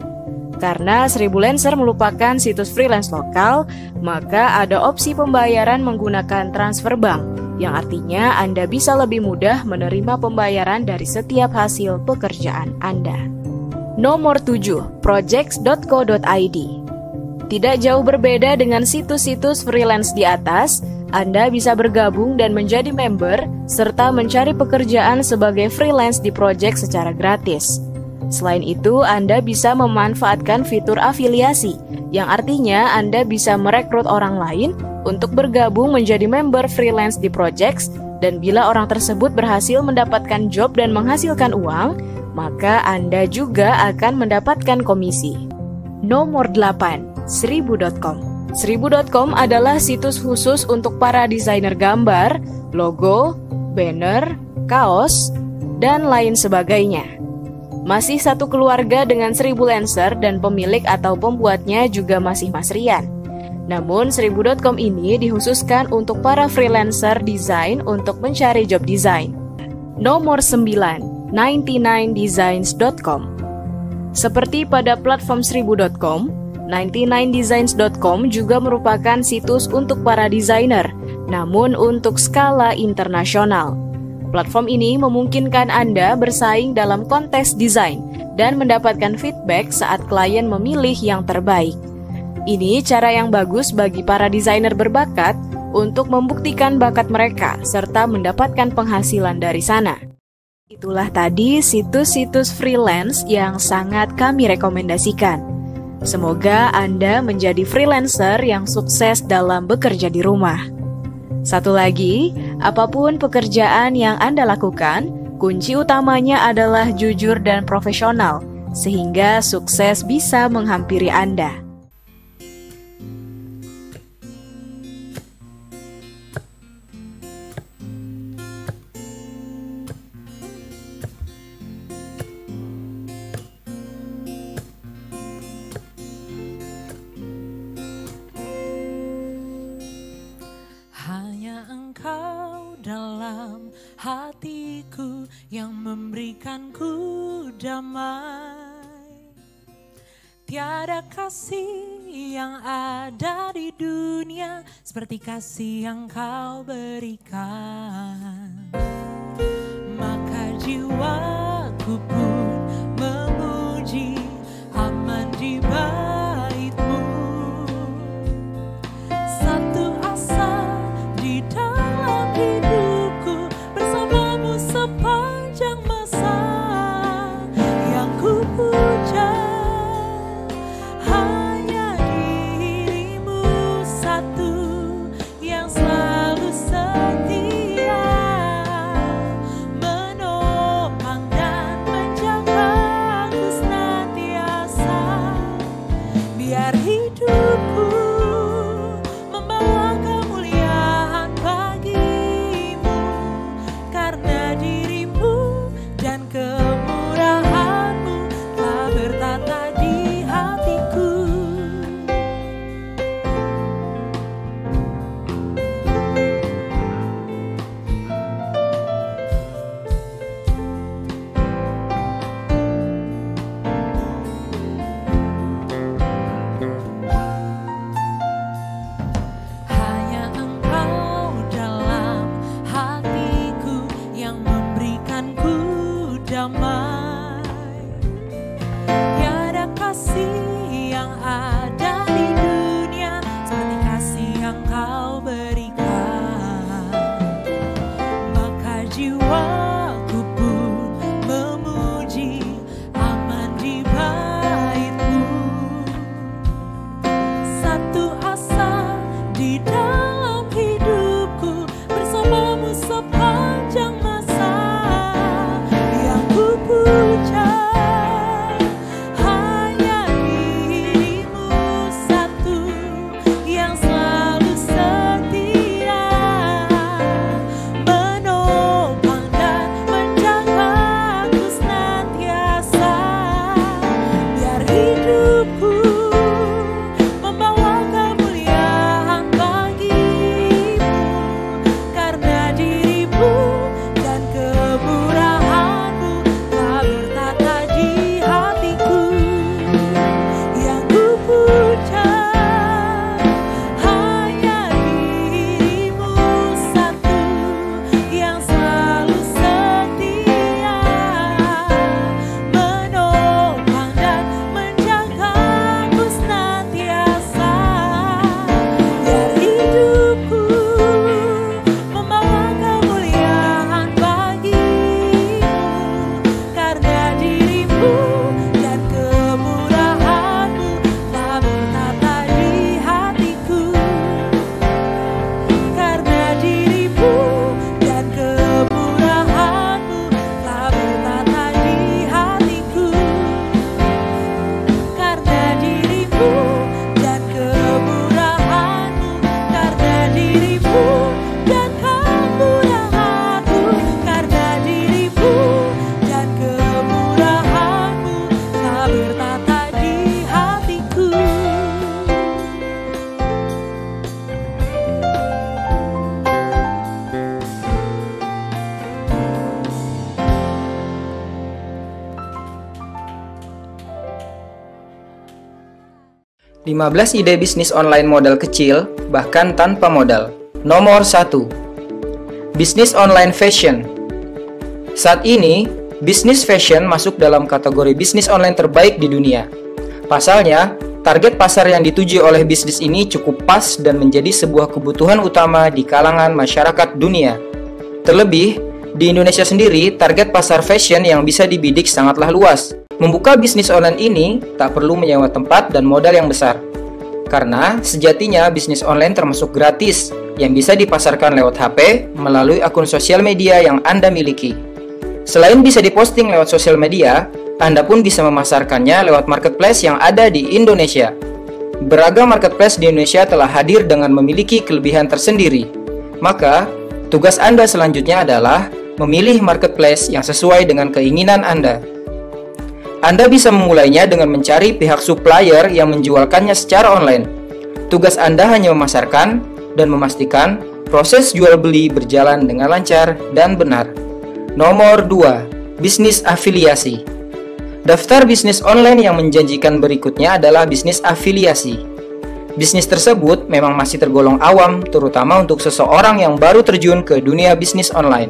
[SPEAKER 9] Karena 1000lancer merupakan situs freelance lokal, maka ada opsi pembayaran menggunakan transfer bank, yang artinya Anda bisa lebih mudah menerima pembayaran dari setiap hasil pekerjaan Anda. Nomor 7, projects.co.id. Tidak jauh berbeda dengan situs-situs freelance di atas, Anda bisa bergabung dan menjadi member, serta mencari pekerjaan sebagai freelance di project secara gratis. Selain itu, Anda bisa memanfaatkan fitur afiliasi, yang artinya Anda bisa merekrut orang lain untuk bergabung menjadi member freelance di projects, dan bila orang tersebut berhasil mendapatkan job dan menghasilkan uang, maka Anda juga akan mendapatkan komisi. Nomor 8, 1000.com. 1000.com adalah situs khusus untuk para desainer gambar, logo, banner, kaos, dan lain sebagainya. Masih satu keluarga dengan 1000lancer dan pemilik atau pembuatnya juga masih Mas Rian. Namun 1000.com ini dikhususkan untuk para freelancer desain untuk mencari job design. Nomor 9, 99designs.com. Seperti pada platform 1000.com, 99designs.com juga merupakan situs untuk para desainer, namun untuk skala internasional. Platform ini memungkinkan Anda bersaing dalam kontes desain dan mendapatkan feedback saat klien memilih yang terbaik. Ini cara yang bagus bagi para desainer berbakat untuk membuktikan bakat mereka serta mendapatkan penghasilan dari sana. Itulah tadi situs-situs freelance yang sangat kami rekomendasikan. Semoga Anda menjadi freelancer yang sukses dalam bekerja di rumah. Satu lagi, apapun pekerjaan yang Anda lakukan, kunci utamanya adalah jujur dan profesional, sehingga sukses bisa menghampiri Anda.
[SPEAKER 3] Hanya Engkau dalam hatiku yang memberikanku damai. Tiada kasih yang ada di dunia seperti kasih yang Kau berikan. Maka jiwaku pun memuji aman di bait-Mu. Satu asa di dalam hidupku bersamamu sepanjang masa yang ku puja hanya diri-Mu satu yang selalu setia menopang dan menjagaku senantiasa. Biar hidupku membawa kemuliaan bagi-Mu karena diri-Mu dan kemurahan-Mu telah bertata di hatiku. Hanya Engkau dalam hatiku yang memberi jiwaku pun memuji, aman di bait-Mu. Satu asa di dalam hidupku, bersamamu sepanjang masa. Yang ku puja hanya diri-Mu satu, yang selalu setia, menopang dan menjagaku senantiasa. Biar hidupku membawa kemuliaan bagi-Mu, karena diri-Mu dan kemurahan-Mu telah bertata di hatiku. Yang ku puja hanya diri-Mu satu, yang selalu setia, menopang dan menjagaku senantiasa. Biar hidupku membawa kemuliaan bagi-Mu, karena diri-Mu dan kemurahan-Mu telah bertata di hatiku. Karena diri-Mu dan kemurahan-Mu telah bertata di hatiku. Karena diri-Mu dan kemurahan-Mu, karena diri-Mu dan kemurahan-Mu, karena diri-Mu dan kemurahan-Mu telah bertata di hatiku.
[SPEAKER 10] Lima 15 ide bisnis online modal kecil, bahkan tanpa modal. Nomor 1. Bisnis online fashion. Saat ini, bisnis fashion masuk dalam kategori bisnis online terbaik di dunia. Pasalnya, target pasar yang dituju oleh bisnis ini cukup pas dan menjadi sebuah kebutuhan utama di kalangan masyarakat dunia. Terlebih, di Indonesia sendiri, target pasar fashion yang bisa dibidik sangatlah luas. Membuka bisnis online ini tak perlu menyewa tempat dan modal yang besar. Karena sejatinya bisnis online termasuk gratis yang bisa dipasarkan lewat HP melalui akun sosial media yang Anda miliki. Selain bisa diposting lewat sosial media, Anda pun bisa memasarkannya lewat marketplace yang ada di Indonesia. Beragam marketplace di Indonesia telah hadir dengan memiliki kelebihan tersendiri. Maka, tugas Anda selanjutnya adalah memilih marketplace yang sesuai dengan keinginan Anda. Anda bisa memulainya dengan mencari pihak supplier yang menjualkannya secara online. Tugas Anda hanya memasarkan dan memastikan proses jual beli berjalan dengan lancar dan benar. Nomor 2. Bisnis afiliasi. Daftar bisnis online yang menjanjikan berikutnya adalah bisnis afiliasi. Bisnis tersebut memang masih tergolong awam, terutama untuk seseorang yang baru terjun ke dunia bisnis online.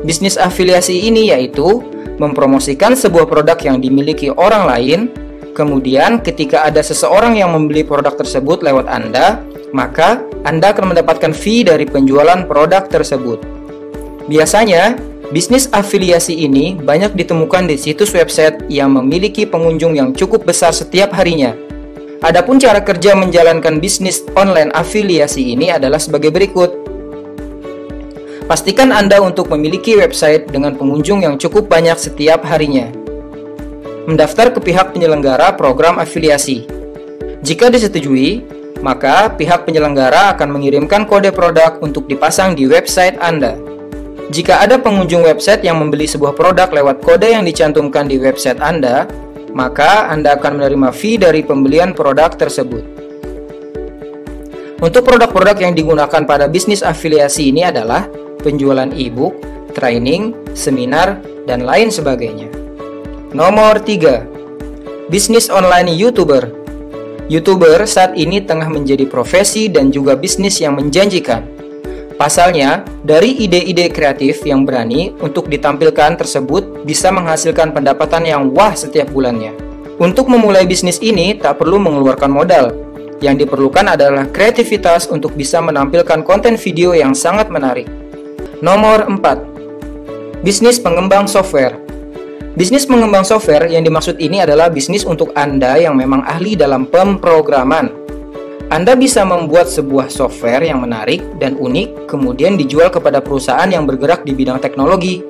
[SPEAKER 10] Bisnis afiliasi ini yaitu mempromosikan sebuah produk yang dimiliki orang lain, kemudian ketika ada seseorang yang membeli produk tersebut lewat Anda, maka Anda akan mendapatkan fee dari penjualan produk tersebut. Biasanya, bisnis afiliasi ini banyak ditemukan di situs website yang memiliki pengunjung yang cukup besar setiap harinya. Adapun cara kerja menjalankan bisnis online afiliasi ini adalah sebagai berikut. Pastikan Anda untuk memiliki website dengan pengunjung yang cukup banyak setiap harinya. Mendaftar ke pihak penyelenggara program afiliasi. Jika disetujui, maka pihak penyelenggara akan mengirimkan kode produk untuk dipasang di website Anda. Jika ada pengunjung website yang membeli sebuah produk lewat kode yang dicantumkan di website Anda, maka Anda akan menerima fee dari pembelian produk tersebut. Untuk produk-produk yang digunakan pada bisnis afiliasi ini adalah penjualan e-book, training, seminar, dan lain sebagainya. Nomor 3. Bisnis online YouTuber. YouTuber saat ini tengah menjadi profesi dan juga bisnis yang menjanjikan. Pasalnya, dari ide-ide kreatif yang berani untuk ditampilkan tersebut bisa menghasilkan pendapatan yang wah setiap bulannya. Untuk memulai bisnis ini tak perlu mengeluarkan modal. Yang diperlukan adalah kreativitas untuk bisa menampilkan konten video yang sangat menarik. Nomor 4. Bisnis pengembang software. Bisnis pengembang software yang dimaksud ini adalah bisnis untuk Anda yang memang ahli dalam pemrograman. Anda bisa membuat sebuah software yang menarik dan unik, kemudian dijual kepada perusahaan yang bergerak di bidang teknologi.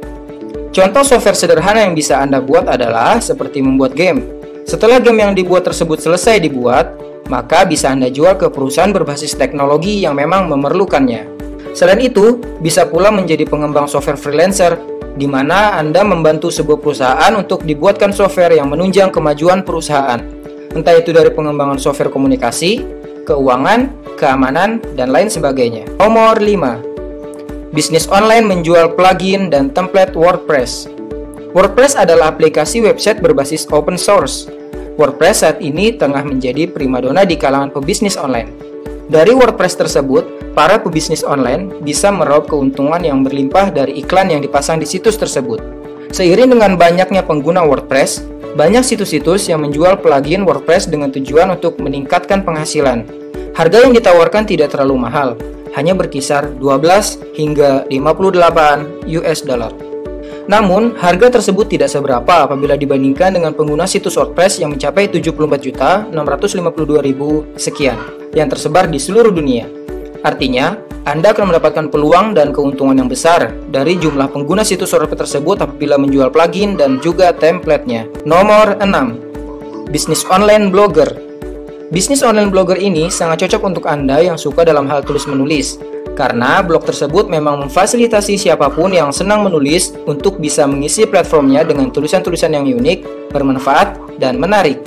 [SPEAKER 10] Contoh software sederhana yang bisa Anda buat adalah seperti membuat game. Setelah game yang dibuat tersebut selesai dibuat, maka bisa Anda jual ke perusahaan berbasis teknologi yang memang memerlukannya. Selain itu, bisa pula menjadi pengembang software freelancer, di mana Anda membantu sebuah perusahaan untuk dibuatkan software yang menunjang kemajuan perusahaan. Entah itu dari pengembangan software komunikasi, keuangan, keamanan, dan lain sebagainya. Nomor 5. Bisnis online menjual plugin dan template WordPress. WordPress adalah aplikasi website berbasis open source. WordPress saat ini tengah menjadi primadona di kalangan pebisnis online. Dari WordPress tersebut, para pebisnis online bisa meraup keuntungan yang berlimpah dari iklan yang dipasang di situs tersebut. Seiring dengan banyaknya pengguna WordPress, banyak situs-situs yang menjual plugin WordPress dengan tujuan untuk meningkatkan penghasilan. Harga yang ditawarkan tidak terlalu mahal, hanya berkisar 12 hingga 58 US dollar. Namun, harga tersebut tidak seberapa apabila dibandingkan dengan pengguna situs WordPress yang mencapai 74.652.000 sekian, yang tersebar di seluruh dunia. Artinya, Anda akan mendapatkan peluang dan keuntungan yang besar dari jumlah pengguna situs WordPress tersebut apabila menjual plugin dan juga template-nya. Nomor 6. Bisnis online blogger. Bisnis online blogger ini sangat cocok untuk Anda yang suka dalam hal tulis-menulis, karena blog tersebut memang memfasilitasi siapapun yang senang menulis untuk bisa mengisi platformnya dengan tulisan-tulisan yang unik, bermanfaat, dan menarik.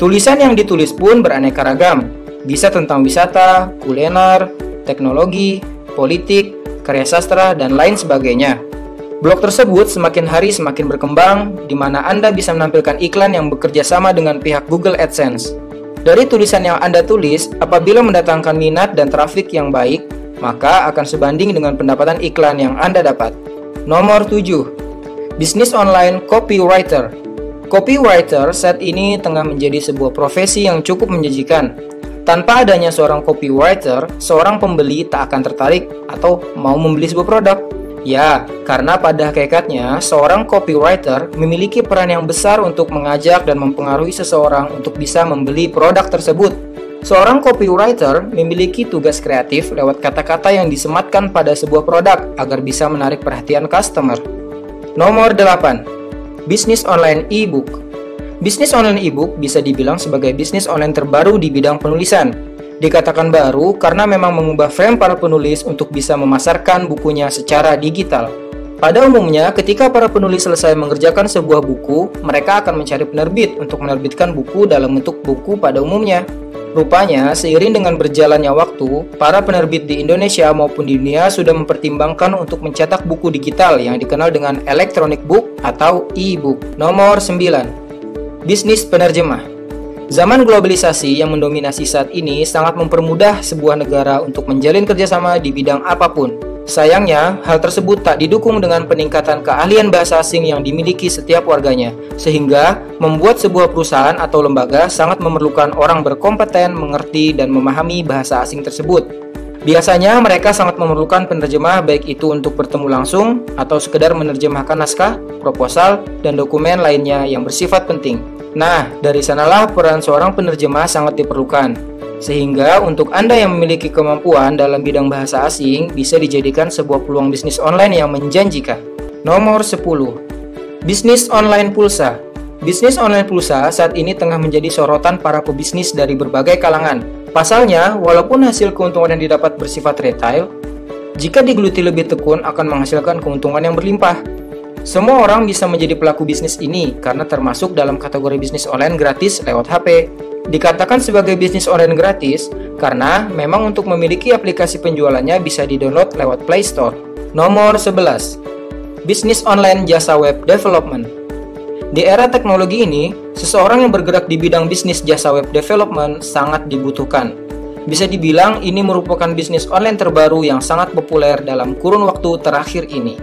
[SPEAKER 10] Tulisan yang ditulis pun beraneka ragam, bisa tentang wisata, kuliner, teknologi, politik, karya sastra, dan lain sebagainya. Blog tersebut semakin hari semakin berkembang, di mana Anda bisa menampilkan iklan yang bekerja sama dengan pihak Google AdSense. Dari tulisan yang Anda tulis, apabila mendatangkan minat dan trafik yang baik, maka akan sebanding dengan pendapatan iklan yang Anda dapat. Nomor 7. Bisnis online copywriter. Copywriter saat ini tengah menjadi sebuah profesi yang cukup menjanjikan. Tanpa adanya seorang copywriter, seorang pembeli tak akan tertarik atau mau membeli sebuah produk. Ya, karena pada hakikatnya, seorang copywriter memiliki peran yang besar untuk mengajak dan mempengaruhi seseorang untuk bisa membeli produk tersebut. Seorang copywriter memiliki tugas kreatif lewat kata-kata yang disematkan pada sebuah produk agar bisa menarik perhatian customer. Nomor 8. Bisnis online e-book. Bisnis online e-book bisa dibilang sebagai bisnis online terbaru di bidang penulisan. Dikatakan baru karena memang mengubah frame para penulis untuk bisa memasarkan bukunya secara digital. Pada umumnya, ketika para penulis selesai mengerjakan sebuah buku, mereka akan mencari penerbit untuk menerbitkan buku dalam bentuk buku pada umumnya. Rupanya, seiring dengan berjalannya waktu, para penerbit di Indonesia maupun di dunia sudah mempertimbangkan untuk mencetak buku digital yang dikenal dengan electronic book atau e-book. Nomor 9. Bisnis penerjemah. Zaman globalisasi yang mendominasi saat ini sangat mempermudah sebuah negara untuk menjalin kerjasama di bidang apapun. Sayangnya, hal tersebut tak didukung dengan peningkatan keahlian bahasa asing yang dimiliki setiap warganya, sehingga membuat sebuah perusahaan atau lembaga sangat memerlukan orang berkompeten mengerti dan memahami bahasa asing tersebut. Biasanya mereka sangat memerlukan penerjemah baik itu untuk bertemu langsung atau sekedar menerjemahkan naskah, proposal, dan dokumen lainnya yang bersifat penting. Nah, dari sanalah peran seorang penerjemah sangat diperlukan. Sehingga untuk Anda yang memiliki kemampuan dalam bidang bahasa asing bisa dijadikan sebuah peluang bisnis online yang menjanjikan. Nomor 10. Bisnis online pulsa. Bisnis online pulsa saat ini tengah menjadi sorotan para pebisnis dari berbagai kalangan. Pasalnya, walaupun hasil keuntungan yang didapat bersifat retail, jika digeluti lebih tekun akan menghasilkan keuntungan yang berlimpah. Semua orang bisa menjadi pelaku bisnis ini karena termasuk dalam kategori bisnis online gratis lewat HP. Dikatakan sebagai bisnis online gratis karena memang untuk memiliki aplikasi penjualannya bisa di-download lewat Play Store. Nomor 11. Bisnis online jasa web development. Di era teknologi ini, seseorang yang bergerak di bidang bisnis jasa web development sangat dibutuhkan. Bisa dibilang ini merupakan bisnis online terbaru yang sangat populer dalam kurun waktu terakhir ini.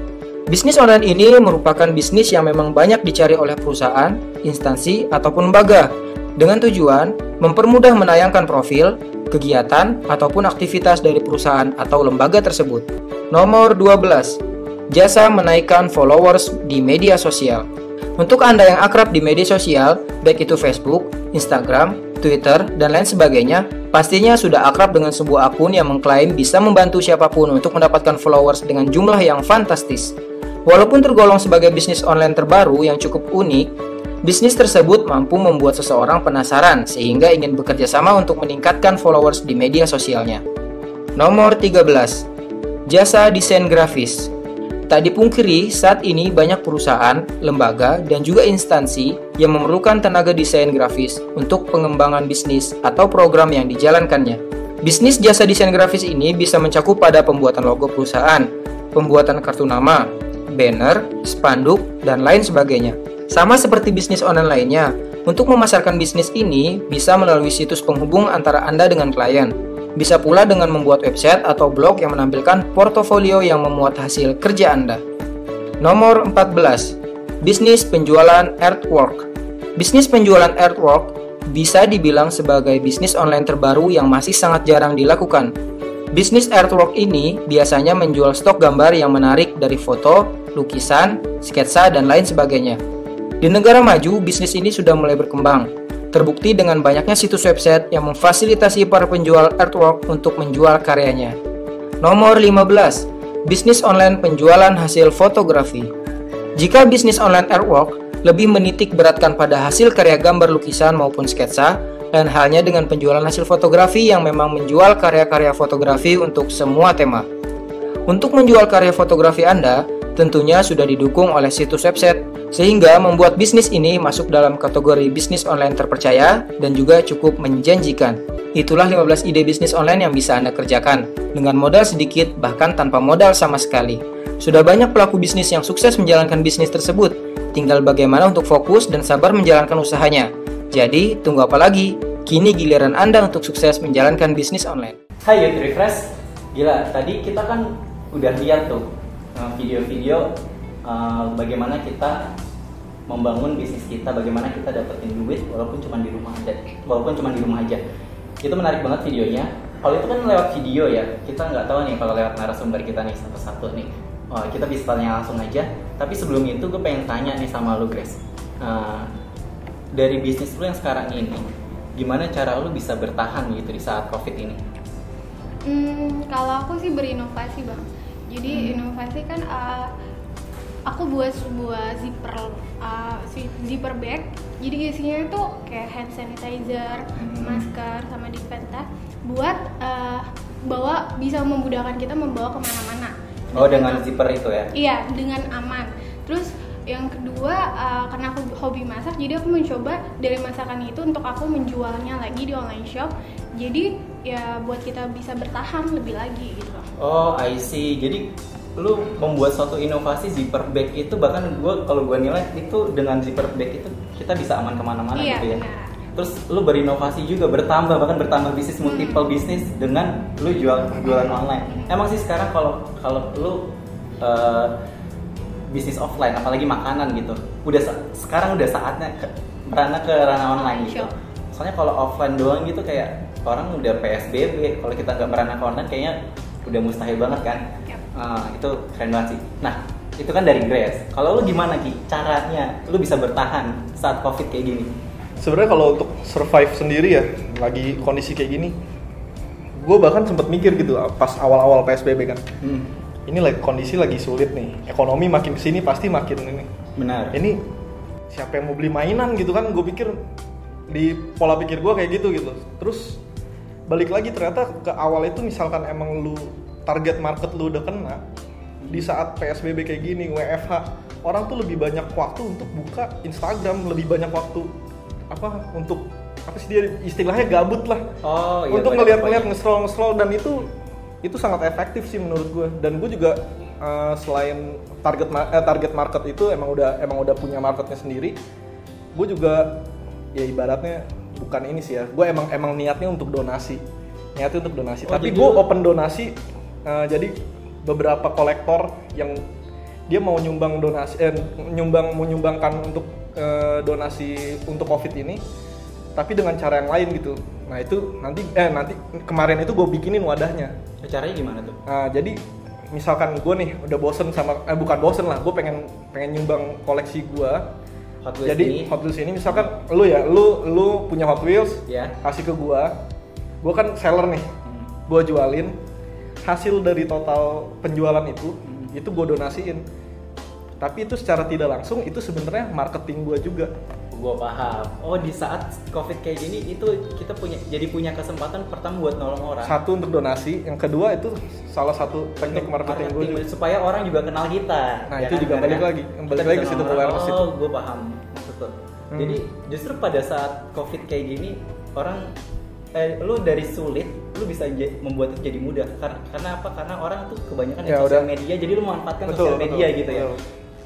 [SPEAKER 10] Bisnis online ini merupakan bisnis yang memang banyak dicari oleh perusahaan, instansi, ataupun lembaga dengan tujuan mempermudah menayangkan profil, kegiatan, ataupun aktivitas dari perusahaan atau lembaga tersebut. Nomor 12. jasa menaikkan followers di media sosial. Untuk Anda yang akrab di media sosial, baik itu Facebook, Instagram, Twitter, dan lain sebagainya, pastinya sudah akrab dengan sebuah akun yang mengklaim bisa membantu siapapun untuk mendapatkan followers dengan jumlah yang fantastis. Walaupun tergolong sebagai bisnis online terbaru yang cukup unik, bisnis tersebut mampu membuat seseorang penasaran sehingga ingin bekerja sama untuk meningkatkan followers di media sosialnya. Nomor 13. Jasa desain grafis. Tak dipungkiri, saat ini banyak perusahaan, lembaga, dan juga instansi yang memerlukan tenaga desain grafis untuk pengembangan bisnis atau program yang dijalankannya. Bisnis jasa desain grafis ini bisa mencakup pada pembuatan logo perusahaan, pembuatan kartu nama, banner, spanduk, dan lain sebagainya. Sama seperti bisnis online lainnya, untuk memasarkan bisnis ini bisa melalui situs penghubung antara Anda dengan klien. Bisa pula dengan membuat website atau blog yang menampilkan portofolio yang memuat hasil kerja Anda. Nomor 14. Bisnis penjualan artwork. Bisnis penjualan artwork bisa dibilang sebagai bisnis online terbaru yang masih sangat jarang dilakukan. Bisnis artwork ini biasanya menjual stok gambar yang menarik dari foto, lukisan, sketsa, dan lain sebagainya. Di negara maju, bisnis ini sudah mulai berkembang. Terbukti dengan banyaknya situs website yang memfasilitasi para penjual artwork untuk menjual karyanya. Nomor 15. Bisnis online penjualan hasil fotografi. Jika bisnis online artwork lebih menitik beratkan pada hasil karya gambar, lukisan, maupun sketsa, dan halnya dengan penjualan hasil fotografi yang memang menjual karya-karya fotografi untuk semua tema. Untuk menjual karya fotografi Anda, tentunya sudah didukung oleh situs website, sehingga membuat bisnis ini masuk dalam kategori bisnis online terpercaya dan juga cukup menjanjikan. Itulah 15 ide bisnis online yang bisa Anda kerjakan, dengan modal sedikit bahkan tanpa modal sama sekali. Sudah banyak pelaku bisnis yang sukses menjalankan bisnis tersebut, tinggal bagaimana untuk fokus dan sabar menjalankan usahanya. Jadi, tunggu apa lagi? Kini giliran Anda untuk sukses menjalankan bisnis online.
[SPEAKER 5] Hai Youth Refresh, gila tadi kita kan udah lihat tuh video-video bagaimana kita membangun bisnis kita, bagaimana kita dapetin duit walaupun cuma di rumah aja. Itu menarik banget videonya. Kalau itu kan lewat video ya, kita nggak tahu nih kalau lewat narasumber kita nih satu-satu nih. Kita bisa tanya langsung aja. Tapi sebelum itu gue pengen tanya nih sama lu Grace. Dari bisnis lu yang sekarang ini, gimana cara lu bisa bertahan gitu di saat COVID ini?
[SPEAKER 6] Kalau aku sih berinovasi bang. Jadi inovasi kan aku buat sebuah zipper bag. Jadi isinya itu kayak hand sanitizer, masker, sama disinfektan. Buat bisa memudahkan kita membawa kemana-mana.
[SPEAKER 5] Oh dengan zipper itu ya?
[SPEAKER 6] Iya dengan aman. Terus yang kedua, karena aku hobi masak, jadi aku mencoba dari masakan itu untuk aku menjualnya lagi di online shop. Jadi ya buat kita bisa bertahan lebih lagi gitu.
[SPEAKER 5] Oh, I see. Jadi lu membuat suatu inovasi zipper bag itu, bahkan kalau gue nilai itu dengan zipper bag itu kita bisa aman kemana-mana gitu ya. Benar. Terus lu berinovasi juga, bahkan bertambah bisnis multiple bisnis dengan lu jualan online. Emang sih sekarang kalau lu bisnis offline, apalagi makanan gitu, sekarang udah saatnya merana ke ranah online gitu. Soalnya kalau offline doang gitu kayak orang udah PSBB, kalau kita nggak merana ke online kayaknya udah mustahil banget kan. Itu keren banget sih. Nah itu kan dari Grace. Kalau lu gimana Ki? Caranya lu bisa bertahan saat COVID kayak gini?
[SPEAKER 7] Sebenarnya kalau untuk survive sendiri ya, lagi kondisi kayak gini, gue bahkan sempat mikir gitu pas awal-awal PSBB kan. Ini kondisi lagi sulit nih, ekonomi makin kesini pasti makin ini.
[SPEAKER 5] Benar.
[SPEAKER 7] Ini siapa yang mau beli mainan gitu kan? Gue pikir di pola pikir gue kayak gitu. Terus balik lagi ternyata ke awal itu misalkan emang lu target market lu udah kena di saat PSBB kayak gini, WFH, orang tuh lebih banyak waktu untuk buka Instagram, lebih banyak waktu untuk dia istilahnya gabut lah. Oh, iya, untuk ngeliat-ngeliat nge-scroll dan itu sangat efektif sih menurut gue. Dan gue juga selain target market itu emang udah punya marketnya sendiri, gue juga ya ibaratnya bukan ini sih ya, gue emang niatnya untuk donasi. Tapi gue open donasi. Jadi beberapa kolektor yang dia mau menyumbangkan untuk donasi untuk COVID ini, tapi dengan cara yang lain gitu. Nah itu nanti kemarin itu gue bikinin wadahnya.
[SPEAKER 5] Caranya gimana tuh?
[SPEAKER 7] Jadi misalkan gue nih udah bosen sama bukan bosen lah, gue pengen nyumbang koleksi gue. Jadi Hot Wheels ini misalkan lu punya Hot Wheels, kasih ke gue kan seller nih, gue jualin, hasil dari total penjualan itu gue donasiin. Tapi itu secara tidak langsung itu sebenarnya marketing gue juga.
[SPEAKER 5] Gue paham. Oh, di saat COVID kayak gini itu kita punya kesempatan pertama buat nolong orang.
[SPEAKER 7] Satu untuk donasi, yang kedua itu salah satu teknik marketing gue juga.
[SPEAKER 5] Supaya orang juga kenal kita.
[SPEAKER 7] Nah, itu juga balik lagi ke situ awareness itu.
[SPEAKER 5] Oh, gue paham maksud lo. Jadi justru pada saat COVID kayak gini orang lu dari sulit lu bisa membuat itu jadi mudah. Karena apa? Karena orang tuh kebanyakan di sosial media, jadi lu memanfaatkan sosial media gitu ya.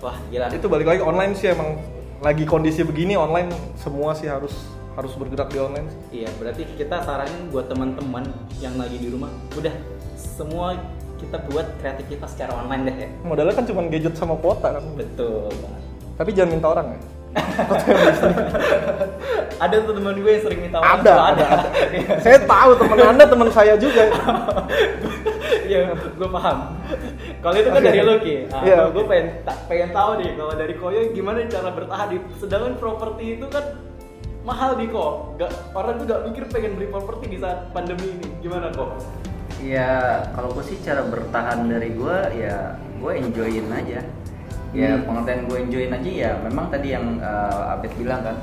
[SPEAKER 5] Wah, gila. Itu
[SPEAKER 7] balik lagi online sih emang. Lagi kondisi begini online semua sih harus bergerak di online.
[SPEAKER 5] Iya, berarti kita saranin buat teman-teman yang lagi di rumah, udah semua kita buat kreativitas secara online deh ya.
[SPEAKER 7] Modalnya kan cuma gadget sama kuota kan.
[SPEAKER 5] Betul.
[SPEAKER 7] Tapi jangan minta orang ya.
[SPEAKER 5] Ada tuh teman gue yang sering minta orang.
[SPEAKER 7] Ada. Saya tahu teman Anda teman saya juga.
[SPEAKER 5] Iya, gue paham. Kalau itu kan dari lo Ki. Gue pengen tahu nih kalau dari Koyo gimana cara bertahan di sedangkan properti itu kan mahal nih kok. Orang tuh gak mikir pengen beli properti di saat pandemi ini. Gimana kok?
[SPEAKER 8] Ya kalau gue sih cara bertahan dari gue ya gue enjoyin aja. Ya pengertian gue enjoyin aja ya memang tadi yang Abed bilang kan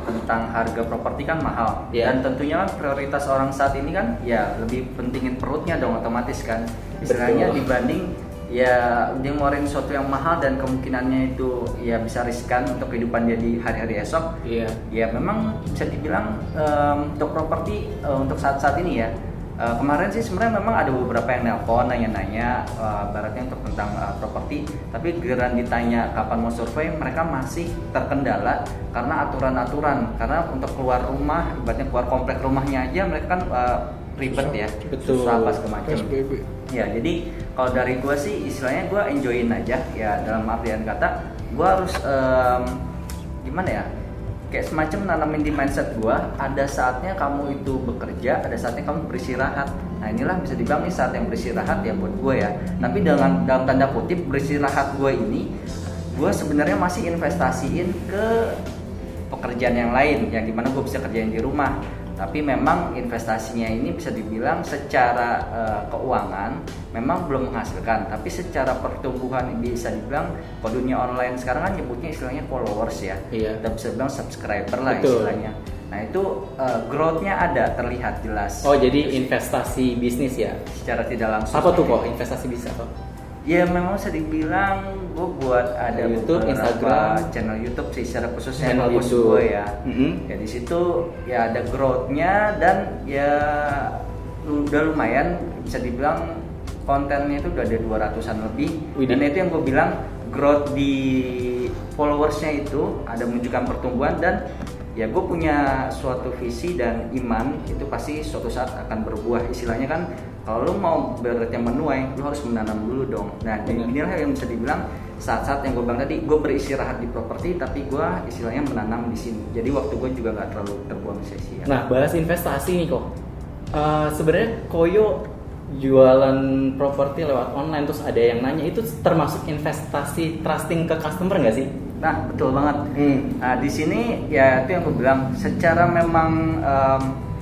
[SPEAKER 8] tentang harga properti kan mahal dan tentunya kan prioritas orang saat ini kan ya lebih pentingin perutnya dong otomatis kan istilahnya dibanding ya dia ngeluarin sesuatu yang mahal dan kemungkinannya itu ya bisa riskan untuk kehidupan dia di hari-hari esok. Ya memang bisa dibilang untuk properti untuk saat-saat ini ya. Kemarin sih sebenarnya memang ada beberapa yang nelpon nanya-nanya baratnya untuk tentang properti, tapi giliran ditanya kapan mau survei mereka masih terkendala karena aturan-aturan, karena untuk keluar rumah ibaratnya keluar komplek rumahnya aja mereka kan ribet ya, susah apa segala macam. Ya jadi kalau dari gue sih istilahnya gue enjoyin aja ya, dalam artian kata gue harus gimana ya, kayak semacam nanamin di mindset gue, ada saatnya kamu itu bekerja, ada saatnya kamu beristirahat. Nah inilah bisa dibilang nih saat yang beristirahat ya buat gue ya. Tapi dalam tanda kutip beristirahat gue ini, gue sebenarnya masih investasiin ke pekerjaan yang lain, yang dimana gue bisa kerjain di rumah. Tapi memang investasinya ini bisa dibilang secara keuangan memang belum menghasilkan, tapi secara pertumbuhan bisa dibilang kalau dunia online sekarang kan nyebutnya istilahnya followers ya, kita bisa bilang subscriber lah istilahnya. Nah itu growth-nya ada, terlihat jelas.
[SPEAKER 5] Oh jadi investasi bisnis ya?
[SPEAKER 8] Secara tidak langsung.
[SPEAKER 5] Apa tuh kok investasi bisnis kok?
[SPEAKER 8] Ya memang bisa dibilang gue buat ada
[SPEAKER 5] YouTube, Instagram,
[SPEAKER 8] channel YouTube sih secara khususnya fokus gue ya. Ya di situ ya ada growth-nya dan ya udah lumayan bisa dibilang kontennya itu udah ada 200-an lebih. Dan itu yang gue bilang growth di followersnya itu ada menunjukkan pertumbuhan dan ya gue punya suatu visi dan iman itu pasti suatu saat akan berbuah. Istilahnya kan kalau lu mau beratnya menuai, lu harus menanam dulu dong. Nah inilah yang bisa dibilang saat-saat yang gue bilang tadi, gue beristirahat di properti tapi gue istilahnya menanam di sini. Jadi waktu gue juga nggak terlalu terbuang sia-sia.
[SPEAKER 5] Nah bahas investasi nih kok. Sebenarnya Koyo jualan properti lewat online terus ada yang nanya itu termasuk investasi trusting ke customer nggak sih?
[SPEAKER 8] Nah betul banget. Nah di sini ya itu yang gue bilang secara memang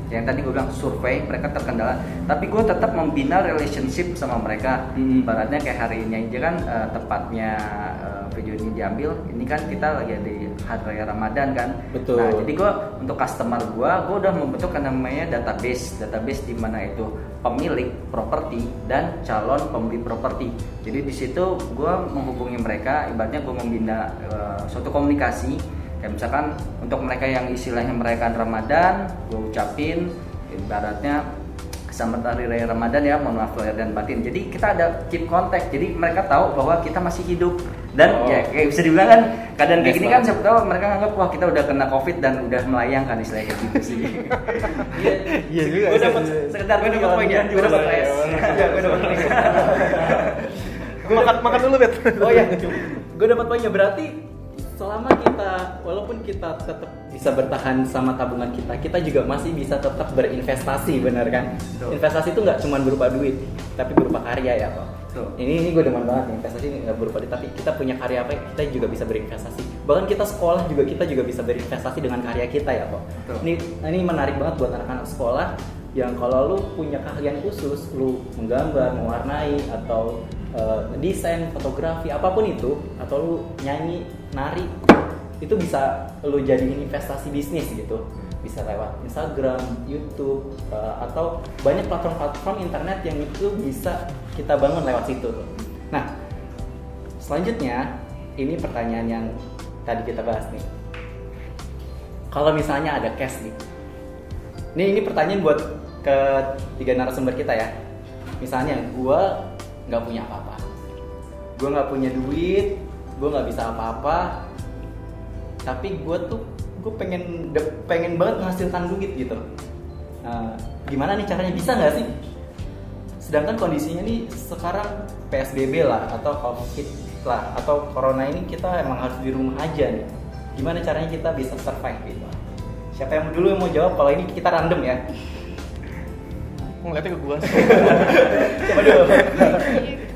[SPEAKER 8] yang tadi gue bilang survei mereka terkendala, tapi gue tetap membina relationship sama mereka. Ibaratnya kayak hari ini aja kan tepatnya video ini diambil, ini kan kita lagi ada di hari raya Ramadan kan.
[SPEAKER 5] Betul.
[SPEAKER 8] Nah jadi gue untuk customer gue udah membentuk yang namanya database di mana itu pemilik properti dan calon pembeli properti. Jadi di situ gue menghubungi mereka, ibaratnya gue membina suatu komunikasi. Kayak misalkan untuk mereka yang istilahnya merayakan Ramadan, gue ucapin ibaratnya selamat hari raya Ramadan ya, mohon maaf lahir dan batin. Jadi kita ada keep contact, jadi mereka tahu bahwa kita masih hidup. Dan ya kayak bisa dibilang kan keadaan kayak gini kan siapa tahu mereka nganggap wah kita udah kena covid dan udah melayang kan istilahnya gitu sih. Iya juga. Gue dapat sekedar gue dapat poinnya, gue dapat les. Iya gue dapat poinnya.
[SPEAKER 7] Makan dulu Bet.
[SPEAKER 5] Oh iya, gue dapat poinnya berarti selama kita, walaupun kita tetap bisa bertahan sama tabungan kita juga masih bisa tetap berinvestasi, benar kan? Betul. Investasi itu nggak cuma berupa duit, tapi berupa karya ya Pak. Ini gue demen banget nih, investasi nggak berupa duit, tapi kita punya karya apa kita juga bisa berinvestasi. Bahkan kita sekolah kita juga bisa berinvestasi dengan karya kita ya kok. Ini menarik banget buat anak-anak sekolah yang kalau lu punya keahlian khusus, lu menggambar, mewarnai atau desain, fotografi, apapun itu, atau lu nyanyi, nari, itu bisa lu jadiin investasi bisnis gitu. Bisa lewat Instagram, YouTube, atau banyak platform-platform internet yang itu bisa kita bangun lewat situ. Nah, selanjutnya ini pertanyaan yang tadi kita bahas nih. Kalau misalnya ada cash nih, ini pertanyaan buat ketiga narasumber kita ya. Misalnya gue nggak punya apa-apa, gue nggak punya duit, gue nggak bisa apa-apa, tapi gue pengen banget menghasilkan duit gitu. Gimana nih caranya, bisa nggak sih? Sedangkan kondisinya nih sekarang PSBB lah atau COVID lah atau Corona ini kita emang harus di rumah aja nih. Gimana caranya kita bisa survive gitu? Siapa yang dulu yang mau jawab? Kalau ini kita random ya.
[SPEAKER 7] Ngeliatnya ke gua.
[SPEAKER 5] Coba dulu.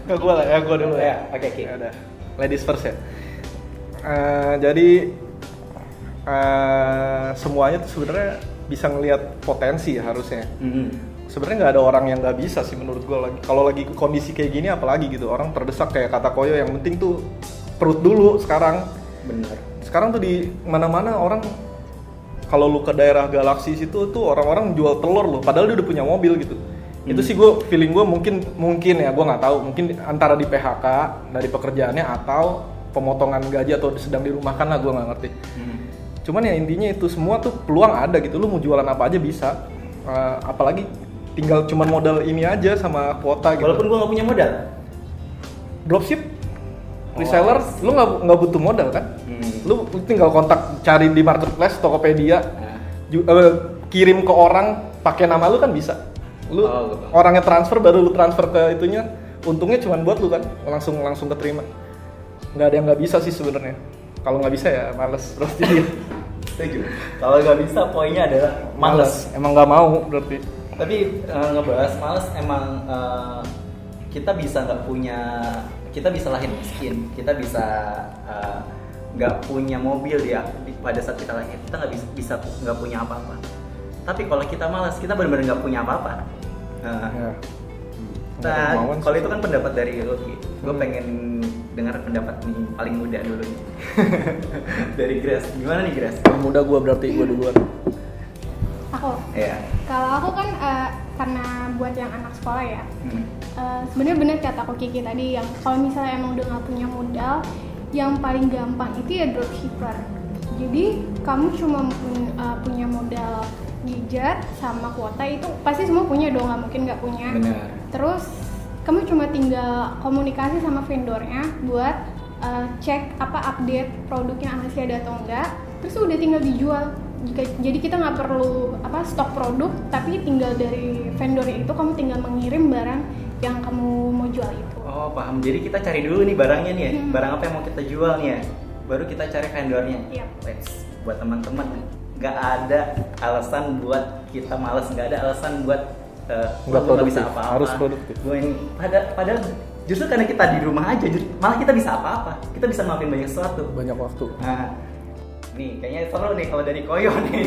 [SPEAKER 7] Ke gua lah ya, gua dulu ya.
[SPEAKER 5] Oke.
[SPEAKER 7] Ya udah. Ladies first ya. Jadi semuanya tuh sebenarnya bisa ngelihat potensi harusnya. Sebenarnya nggak ada orang yang nggak bisa sih menurut gue lagi. Kalau lagi kondisi kayak gini apalagi gitu, orang terdesak kayak kata Koyo, yang penting tuh perut dulu sekarang.
[SPEAKER 5] Bener. Sekarang tuh di mana-mana orang, kalau lu ke daerah Galaksi situ tuh orang-orang jual telur loh, padahal dia udah punya mobil gitu. Itu sih gue feeling gue mungkin ya, gue nggak tahu, mungkin antara di PHK dari pekerjaannya atau pemotongan gaji atau sedang dirumahkan lah, gue nggak ngerti. Cuman ya intinya itu semua tuh peluang ada gitu, lu mau jualan apa aja bisa. Apalagi tinggal cuman modal ini aja sama kuota gitu. Walaupun gue nggak punya modal.
[SPEAKER 7] Dropship, reseller, lu nggak butuh modal kan? Lu tinggal kontak, cari di marketplace, Tokopedia, kirim ke orang pakai nama lu kan bisa. Lu orangnya transfer, baru lu transfer ke itunya, untungnya cuman buat lu kan, langsung keterima. Nggak ada yang nggak bisa sih sebenarnya. Kalau nggak bisa ya males berarti dia.
[SPEAKER 5] Setuju. Kalau nggak bisa poinnya adalah males.
[SPEAKER 7] Emang nggak mau berarti.
[SPEAKER 5] Tapi ngebahas males, emang kita bisa nggak punya, kita bisa lahir miskin, kita bisa nggak punya mobil ya pada saat kita lahir, kita nggak bisa nggak punya apa-apa. Tapi kalau kita malas, kita benar-benar nggak punya apa-apa. Nah, kalau itu kan pendapat dari Loki. Gue pengen dengar pendapat nih paling muda dulu nih. Dari Grace. Gimana nih Grace?
[SPEAKER 7] Paling muda gue berarti gue duluan.
[SPEAKER 6] Aku.
[SPEAKER 5] Iya.
[SPEAKER 6] Kalau aku kan karena buat yang anak sekolah ya. Sebenarnya benar kata Ko Kiki tadi, yang kalau misalnya emang udah nggak punya modal, yang paling gampang itu ya dropshipper. Jadi kamu cuma punya modal gadget sama kuota, itu pasti semua punya dong, nggak mungkin nggak punya.
[SPEAKER 5] Benar.
[SPEAKER 6] Terus kamu cuma tinggal komunikasi sama vendornya buat cek apa update produknya masih ada atau enggak, terus udah tinggal dijual. Jadi kita nggak perlu stok produk, tapi tinggal dari vendornya itu kamu tinggal mengirim barang yang kamu mau jual itu.
[SPEAKER 5] Oh paham, jadi kita cari dulu nih barangnya nih ya, barang apa yang mau kita jual nih ya, baru kita cari vendornya. Buat teman-teman, nggak ada alasan buat kita malas, nggak ada alasan buat nggak bisa apa-apa.
[SPEAKER 7] Harus produktif.
[SPEAKER 5] Padahal justru karena kita di rumah aja, malah kita bisa apa-apa. Kita bisa ngelakuin banyak sesuatu.
[SPEAKER 7] Banyak waktu.
[SPEAKER 5] Nah, nih kayaknya seru nih kalau dari Koyo nih.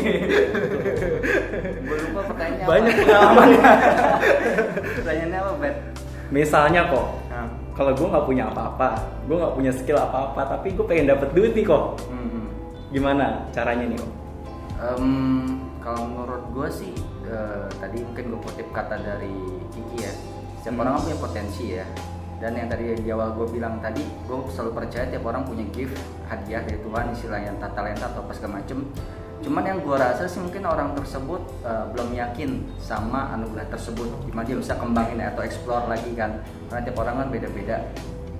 [SPEAKER 8] Gue lupa pertanyaannya.
[SPEAKER 5] Banyak pengalamannya.
[SPEAKER 8] Pertanyaannya apa, Bet?
[SPEAKER 5] Misalnya kok, kalau gue nggak punya apa-apa, gue nggak punya skill apa-apa, tapi gue pengen dapet duit nih kok. Gimana caranya nih kok?
[SPEAKER 8] Kalau menurut gue sih, tadi mungkin gue kutip kata dari Kiki ya, setiap orang punya potensi ya. Dan yang tadi di awal gue bilang tadi, gue selalu percaya tiap orang punya gift, hadiah dari Tuhan, istilahnya entah talenta atau apa segala macem. Cuman yang gue rasa sih mungkin orang tersebut belum yakin sama anugerah tersebut, gimana dia bisa kembangin atau explore lagi kan, karena tiap orang kan beda-beda.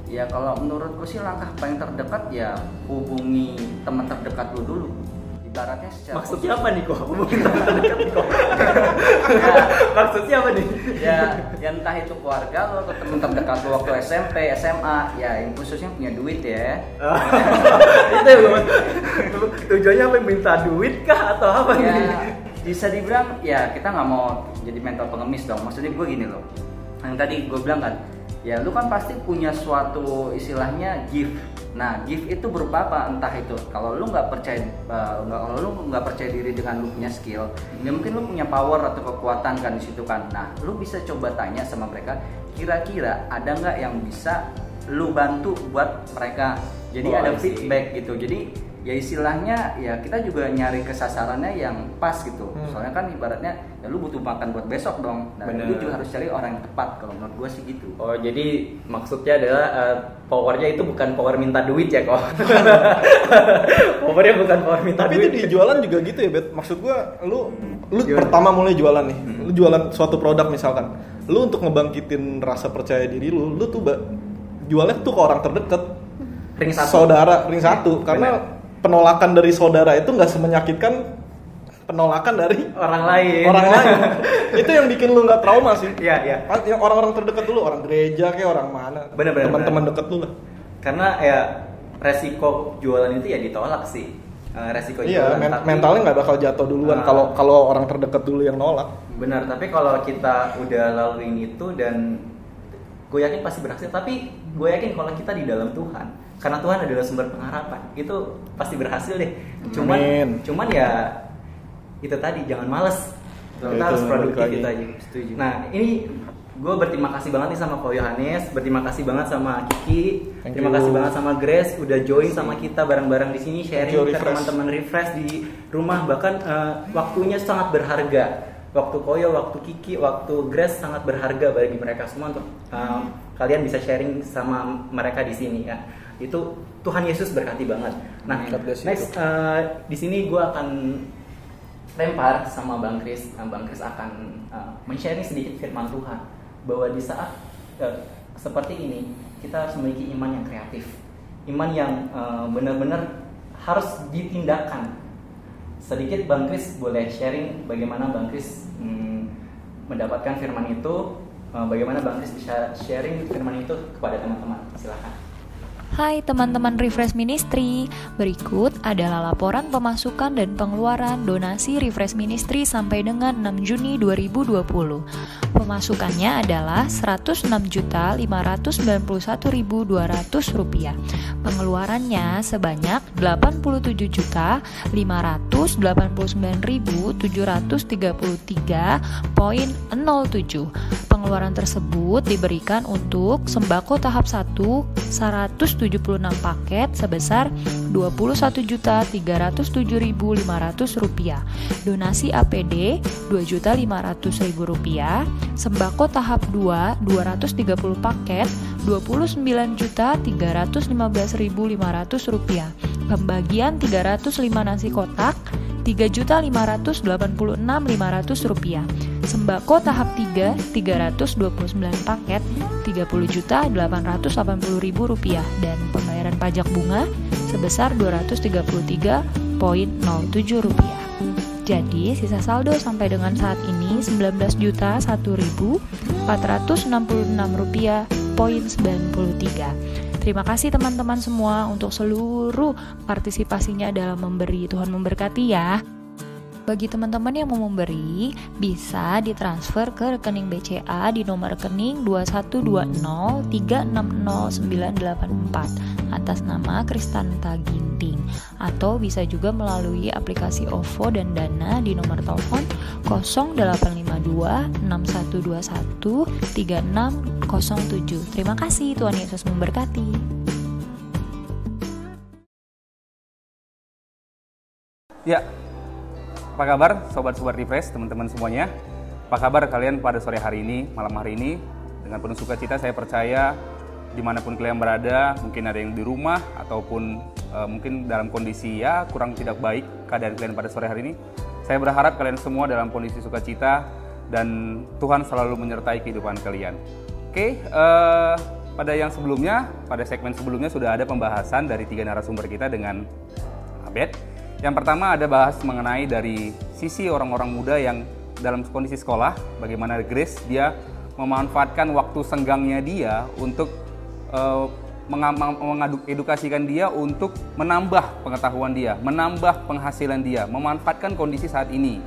[SPEAKER 8] Ya kalau menurut gue sih langkah paling terdekat ya hubungi teman terdekat lu dulu. Ibaratnya secara
[SPEAKER 5] maksudnya apa nih kok? Hubungi teman terdekat nih kok? Maksudnya apa nih?
[SPEAKER 8] Ya entah itu keluarga lo atau teman terdekat lo waktu SMP, SMA, ya yang khususnya punya duit ya.
[SPEAKER 5] Itu ya, tujuannya apa, minta duit kah atau apa
[SPEAKER 8] ya,
[SPEAKER 5] nih?
[SPEAKER 8] Bisa dibilang ya kita nggak mau jadi mental pengemis dong. Maksudnya gue gini loh, yang tadi gue bilang kan, ya lu kan pasti punya suatu istilahnya gift. Nah, gift itu berupa apa? Entah itu kalau lu nggak percaya diri dengan lu punya skill, ya mungkin lu punya power atau kekuatan kan di situ kan. Nah, lu bisa coba tanya sama mereka, kira-kira ada nggak yang bisa lu bantu buat mereka. Jadi ada feedback gitu. Jadi ya istilahnya ya kita juga nyari kesasarannya yang pas gitu. Soalnya kan ibaratnya ya lu butuh makan buat besok dong. Nah, lu juga harus cari orang yang tepat kalau menurut gue sih gitu.
[SPEAKER 5] Oh, jadi maksudnya adalah powernya itu bukan power minta duit ya kok. Powernya bukan power minta
[SPEAKER 7] tapi
[SPEAKER 5] duit.
[SPEAKER 7] Tapi itu di jualan juga gitu ya, Bet. Maksud gue lu pertama mulai jualan nih. Lu jualan suatu produk misalkan. Lu untuk ngebangkitin rasa percaya diri lu tuh jualnya tuh ke orang terdekat.
[SPEAKER 5] Ring satu.
[SPEAKER 7] Saudara, ring satu. Karena penolakan dari saudara itu nggak semenyakitkan penolakan dari
[SPEAKER 5] orang lain.
[SPEAKER 7] Itu yang bikin lu nggak trauma sih.
[SPEAKER 5] Iya.
[SPEAKER 7] Yang orang-orang terdekat dulu, orang gereja kayak orang mana, teman-teman dekat lu lah.
[SPEAKER 5] Karena ya resiko jualan itu ya ditolak sih. Resiko jualan.
[SPEAKER 7] Iya, mentalnya nggak bakal jatuh duluan kalau orang terdekat dulu yang nolak.
[SPEAKER 5] Benar, tapi kalau kita udah laluin itu dan gue yakin pasti berhasil. Tapi gue yakin kalau kita di dalam Tuhan, karena Tuhan adalah sumber pengharapan, itu pasti berhasil deh. Cuman ya itu tadi, jangan males. Kita harus produktif kita aja. Setuju. Nah, ini gue berterima kasih banget nih sama Ko Yohanes, berterima kasih banget sama Kiki, terima kasih banget sama Grace udah join sama kita bareng-bareng di sini sharing ke teman-teman Refresh di rumah. Bahkan waktunya sangat berharga. Waktu Koyo, waktu Kiki, waktu Grace sangat berharga bagi mereka semua untuk kalian bisa sharing sama mereka di sini ya. Itu Tuhan Yesus berkati banget. Nah, next di sini gue akan lempar sama Bang Chris. Bang Chris akan men-sharing sedikit firman Tuhan bahwa di saat seperti ini kita harus memiliki iman yang kreatif, iman yang benar-benar harus ditindakkan. Sedikit Bang Chris boleh sharing bagaimana Bang Chris mendapatkan firman itu, bagaimana Bang Chris bisa sharing firman itu kepada teman-teman. Silakan.
[SPEAKER 9] Hai teman-teman Refresh Ministry, berikut adalah laporan pemasukan dan pengeluaran donasi Refresh Ministry sampai dengan 6 Juni 2020. Pemasukannya adalah Rp106.591.200. Pengeluarannya sebanyak Rp87.589.733.07. Pengeluaran tersebut diberikan untuk sembako tahap 1 176 paket sebesar Rp21.307.500, donasi APD Rp2.500.000, sembako tahap 2 230 paket Rp29.315.500, pembagian 305 nasi kotak Rp3.586.500, sembako tahap 3 329 paket Rp30.880.000, dan pembayaran pajak bunga sebesar Rp233.07. Jadi sisa saldo sampai dengan saat ini Rp19.104.466.93. Terima kasih teman-teman semua untuk seluruh partisipasinya dalam memberi. Tuhan memberkati ya. Bagi teman-teman yang mau memberi, bisa ditransfer ke rekening BCA di nomor rekening 2120360984 atas nama Kristanta Ginting, atau bisa juga melalui aplikasi OVO dan Dana di nomor telepon 0852 6121 3607. Terima kasih, Tuhan Yesus memberkati.
[SPEAKER 11] Ya, apa kabar sobat-sobat Refresh, teman-teman semuanya? Apa kabar kalian pada sore hari ini, malam hari ini? Dengan penuh sukacita saya percaya dimanapun kalian berada, mungkin ada yang di rumah ataupun mungkin dalam kondisi ya kurang tidak baik keadaan kalian pada sore hari ini. Saya berharap kalian semua dalam kondisi sukacita dan Tuhan selalu menyertai kehidupan kalian. Oke, pada yang sebelumnya, pada segmen sebelumnya sudah ada pembahasan dari 3 narasumber kita dengan Abed. Yang pertama ada bahas mengenai dari sisi orang-orang muda yang dalam kondisi sekolah, bagaimana Grace dia memanfaatkan waktu senggangnya dia untuk mengedukasikan dia untuk menambah pengetahuan dia, menambah penghasilan dia, memanfaatkan kondisi saat ini.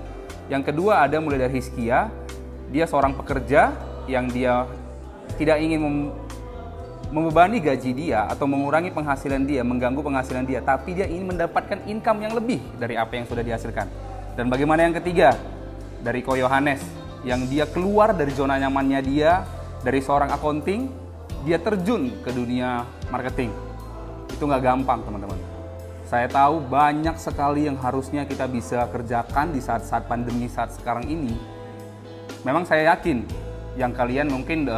[SPEAKER 11] Yang kedua ada mulai dari Hizkia, dia seorang pekerja yang dia tidak ingin membebani gaji dia atau mengurangi penghasilan dia, mengganggu penghasilan dia, tapi dia ingin mendapatkan income yang lebih dari apa yang sudah dihasilkan. Dan bagaimana yang ketiga? Dari Ko Yohanes, yang dia keluar dari zona nyamannya dia, dari seorang accounting, dia terjun ke dunia marketing. Itu nggak gampang, teman-teman. Saya tahu banyak sekali yang harusnya kita bisa kerjakan di saat-saat pandemi saat sekarang ini. Memang saya yakin yang kalian mungkin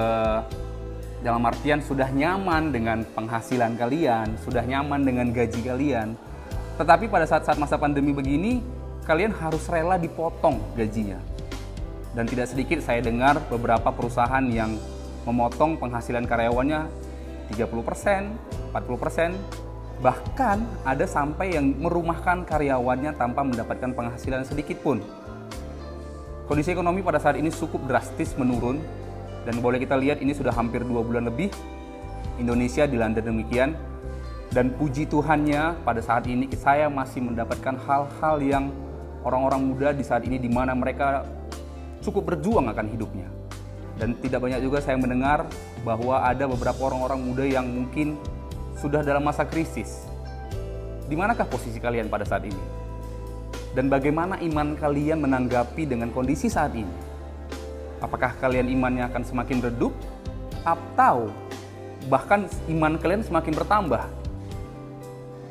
[SPEAKER 11] dalam artian sudah nyaman dengan penghasilan kalian, sudah nyaman dengan gaji kalian. Tetapi pada saat-saat masa pandemi begini, kalian harus rela dipotong gajinya. Dan tidak sedikit saya dengar beberapa perusahaan yang memotong penghasilan karyawannya 30%, 40%, bahkan ada sampai yang merumahkan karyawannya tanpa mendapatkan penghasilan sedikit pun. Kondisi ekonomi pada saat ini cukup drastis menurun, dan boleh kita lihat ini sudah hampir 2 bulan lebih Indonesia dilanda demikian. Dan puji Tuhannya pada saat ini saya masih mendapatkan hal-hal yang orang-orang muda di saat ini di mana mereka cukup berjuang akan hidupnya. Dan tidak banyak juga saya mendengar bahwa ada beberapa orang-orang muda yang mungkin sudah dalam masa krisis. Di manakah posisi kalian pada saat ini? Dan bagaimana iman kalian menanggapi dengan kondisi saat ini? Apakah kalian imannya akan semakin redup? Atau bahkan iman kalian semakin bertambah?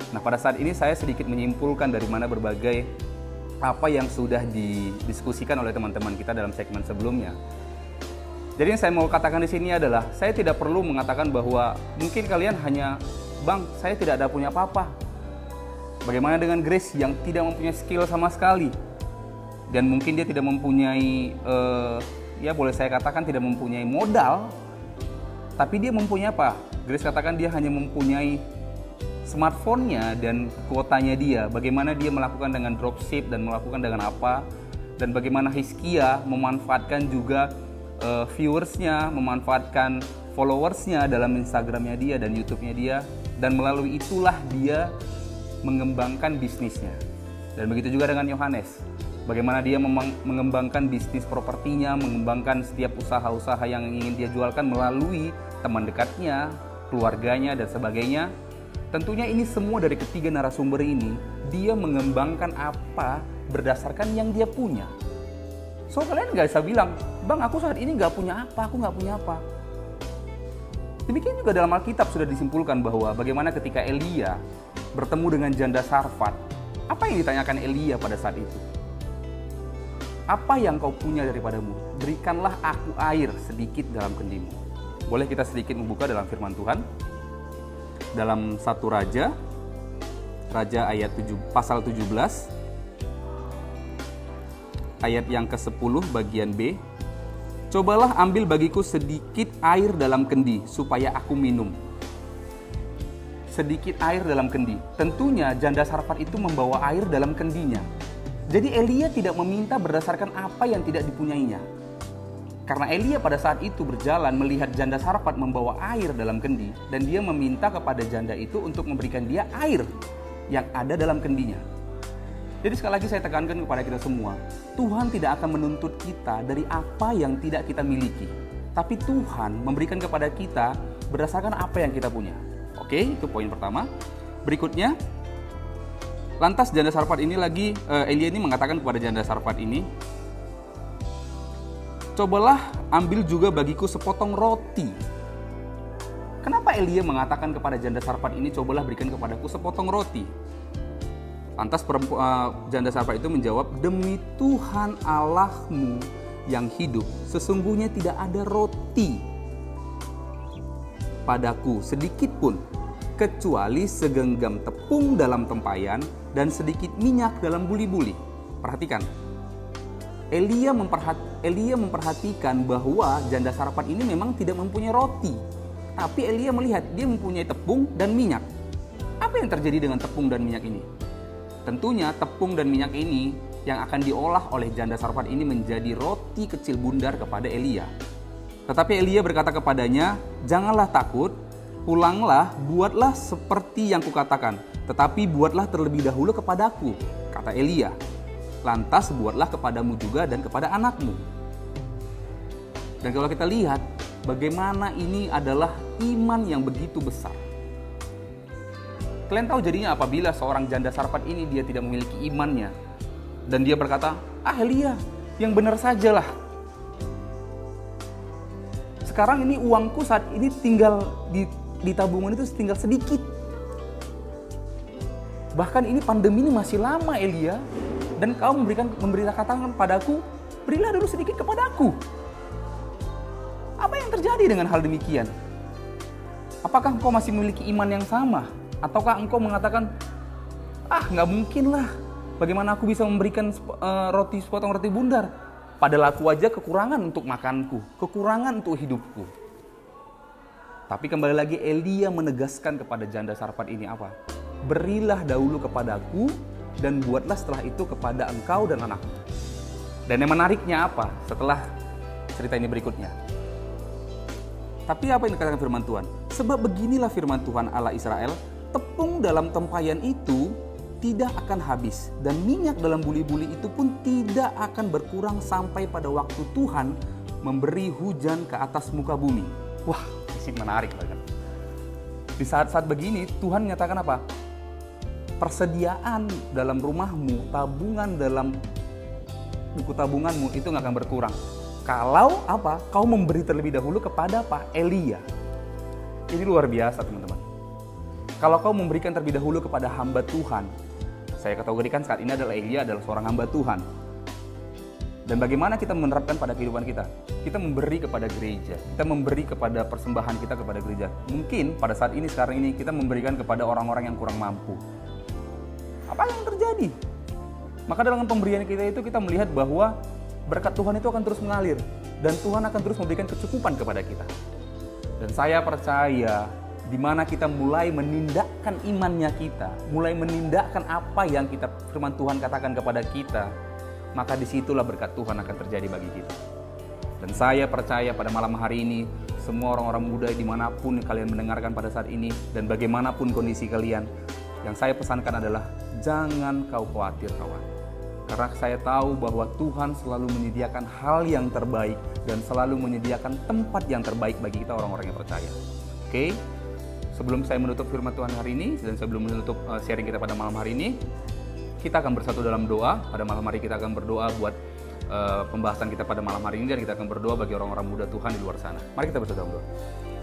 [SPEAKER 11] Nah, pada saat ini saya sedikit menyimpulkan dari mana berbagai apa yang sudah didiskusikan oleh teman-teman kita dalam segmen sebelumnya. Jadi yang saya mau katakan di sini adalah, saya tidak perlu mengatakan bahwa mungkin kalian hanya, "Bang, saya tidak ada punya apa-apa." Bagaimana dengan Grace yang tidak mempunyai skill sama sekali? Dan mungkin dia tidak mempunyai, ya boleh saya katakan tidak mempunyai modal, tapi dia mempunyai apa? Grace katakan dia hanya mempunyai smartphone-nya dan kuotanya dia. Bagaimana dia melakukan dengan dropship dan melakukan dengan apa? Dan bagaimana Hizkia memanfaatkan juga viewersnya, memanfaatkan followersnya dalam Instagramnya dia dan YouTube-nya dia, dan melalui itulah dia mengembangkan bisnisnya. Dan begitu juga dengan Yohanes, bagaimana dia mengembangkan bisnis propertinya, mengembangkan setiap usaha-usaha yang ingin dia jualkan melalui teman dekatnya, keluarganya, dan sebagainya. Tentunya ini semua dari ketiga narasumber ini, dia mengembangkan apa berdasarkan yang dia punya. So kalian nggak bisa bilang, "Bang, aku saat ini nggak punya apa, aku nggak punya apa." Demikian juga dalam Alkitab sudah disimpulkan bahwa bagaimana ketika Elia bertemu dengan janda Sarfat, apa yang ditanyakan Elia pada saat itu? "Apa yang kau punya daripadamu? Berikanlah aku air sedikit dalam kendimu." Boleh kita sedikit membuka dalam firman Tuhan? Dalam 1 Raja ayat 7, pasal 17, ayat yang ke-10 bagian B. "Cobalah ambil bagiku sedikit air dalam kendi supaya aku minum." Sedikit air dalam kendi. Tentunya janda Sarfat itu membawa air dalam kendinya. Jadi Elia tidak meminta berdasarkan apa yang tidak dipunyainya. Karena Elia pada saat itu berjalan melihat janda Sarfat membawa air dalam kendi, dan dia meminta kepada janda itu untuk memberikan dia air yang ada dalam kendinya. Jadi sekali lagi saya tekankan kepada kita semua, Tuhan tidak akan menuntut kita dari apa yang tidak kita miliki. Tapi Tuhan memberikan kepada kita berdasarkan apa yang kita punya. Oke, itu poin pertama. Berikutnya, lantas janda Sarfat ini lagi, Elia ini mengatakan kepada janda Sarfat ini, "Cobalah ambil juga bagiku sepotong roti." Kenapa Elia mengatakan kepada janda Sarfat ini, "Cobalah berikan kepadaku sepotong roti"? Lantas janda Sarfat itu menjawab, "Demi Tuhan Allahmu yang hidup, sesungguhnya tidak ada roti padaku sedikit pun, kecuali segenggam tepung dalam tempayan dan sedikit minyak dalam buli-buli." Perhatikan, Elia memperhatikan bahwa janda Sarfat ini memang tidak mempunyai roti, tapi Elia melihat dia mempunyai tepung dan minyak. Apa yang terjadi dengan tepung dan minyak ini? Tentunya tepung dan minyak ini yang akan diolah oleh janda Sarfat ini menjadi roti kecil bundar kepada Elia. Tetapi Elia berkata kepadanya, "Janganlah takut, pulanglah, buatlah seperti yang kukatakan, tetapi buatlah terlebih dahulu kepadaku," kata Elia. "Lantas buatlah kepadamu juga dan kepada anakmu." Dan kalau kita lihat bagaimana ini adalah iman yang begitu besar. Kalian tahu jadinya apabila seorang janda Sarfat ini dia tidak memiliki imannya dan dia berkata, Elia, yang benar sajalah. Sekarang ini uangku saat ini tinggal di tabungan itu tinggal sedikit. Bahkan ini pandemi ini masih lama, Elia, dan kau katakan padaku, berilah dulu sedikit kepadaku. Apa yang terjadi dengan hal demikian? Apakah engkau masih memiliki iman yang sama? Ataukah engkau mengatakan, nggak mungkin lah, bagaimana aku bisa memberikan sepotong roti bundar? Padahal aku aja kekurangan untuk makanku, kekurangan untuk hidupku. Tapi kembali lagi Elia menegaskan kepada janda Sarfat ini apa? Berilah dahulu kepadaku dan buatlah setelah itu kepada engkau dan anakmu. Dan yang menariknya apa setelah cerita ini berikutnya? Tapi apa yang dikatakan firman Tuhan? Sebab beginilah firman Tuhan Allah Israel, tepung dalam tempayan itu tidak akan habis dan minyak dalam buli-buli itu pun tidak akan berkurang sampai pada waktu Tuhan memberi hujan ke atas muka bumi. Wah, ini menarik banget. Di saat-saat begini Tuhan menyatakan apa? Persediaan dalam rumahmu, tabungan dalam buku tabunganmu itu nggak akan berkurang. Kalau apa? Kau memberi terlebih dahulu kepada Elia. Ini luar biasa, teman-teman. Kalau kau memberikan terlebih dahulu kepada hamba Tuhan, saya kategorikan saat ini adalah Elia adalah seorang hamba Tuhan. Dan bagaimana kita menerapkan pada kehidupan kita? Kita memberi kepada gereja, kita memberi kepada persembahan kita kepada gereja. Mungkin pada saat ini, sekarang ini, kita memberikan kepada orang-orang yang kurang mampu. Apa yang terjadi? Maka dalam pemberian kita itu kita melihat bahwa berkat Tuhan itu akan terus mengalir. Dan Tuhan akan terus memberikan kecukupan kepada kita. Dan saya percaya di mana kita mulai menindakkan imannya kita, mulai menindakkan apa yang kita firman Tuhan katakan kepada kita, maka disitulah berkat Tuhan akan terjadi bagi kita. Dan saya percaya pada malam hari ini, semua orang-orang muda dimanapun kalian mendengarkan pada saat ini, dan bagaimanapun kondisi kalian, yang saya pesankan adalah jangan kau khawatir, kawan. Karena saya tahu bahwa Tuhan selalu menyediakan hal yang terbaik dan selalu menyediakan tempat yang terbaik bagi kita orang-orang yang percaya. Oke? Sebelum saya menutup firman Tuhan hari ini dan sebelum menutup sharing kita pada malam hari ini, kita akan bersatu dalam doa. Pada malam hari kita akan berdoa buat pembahasan kita pada malam hari ini, dan kita akan berdoa bagi orang-orang muda Tuhan di luar sana. Mari kita bersatu dalam doa.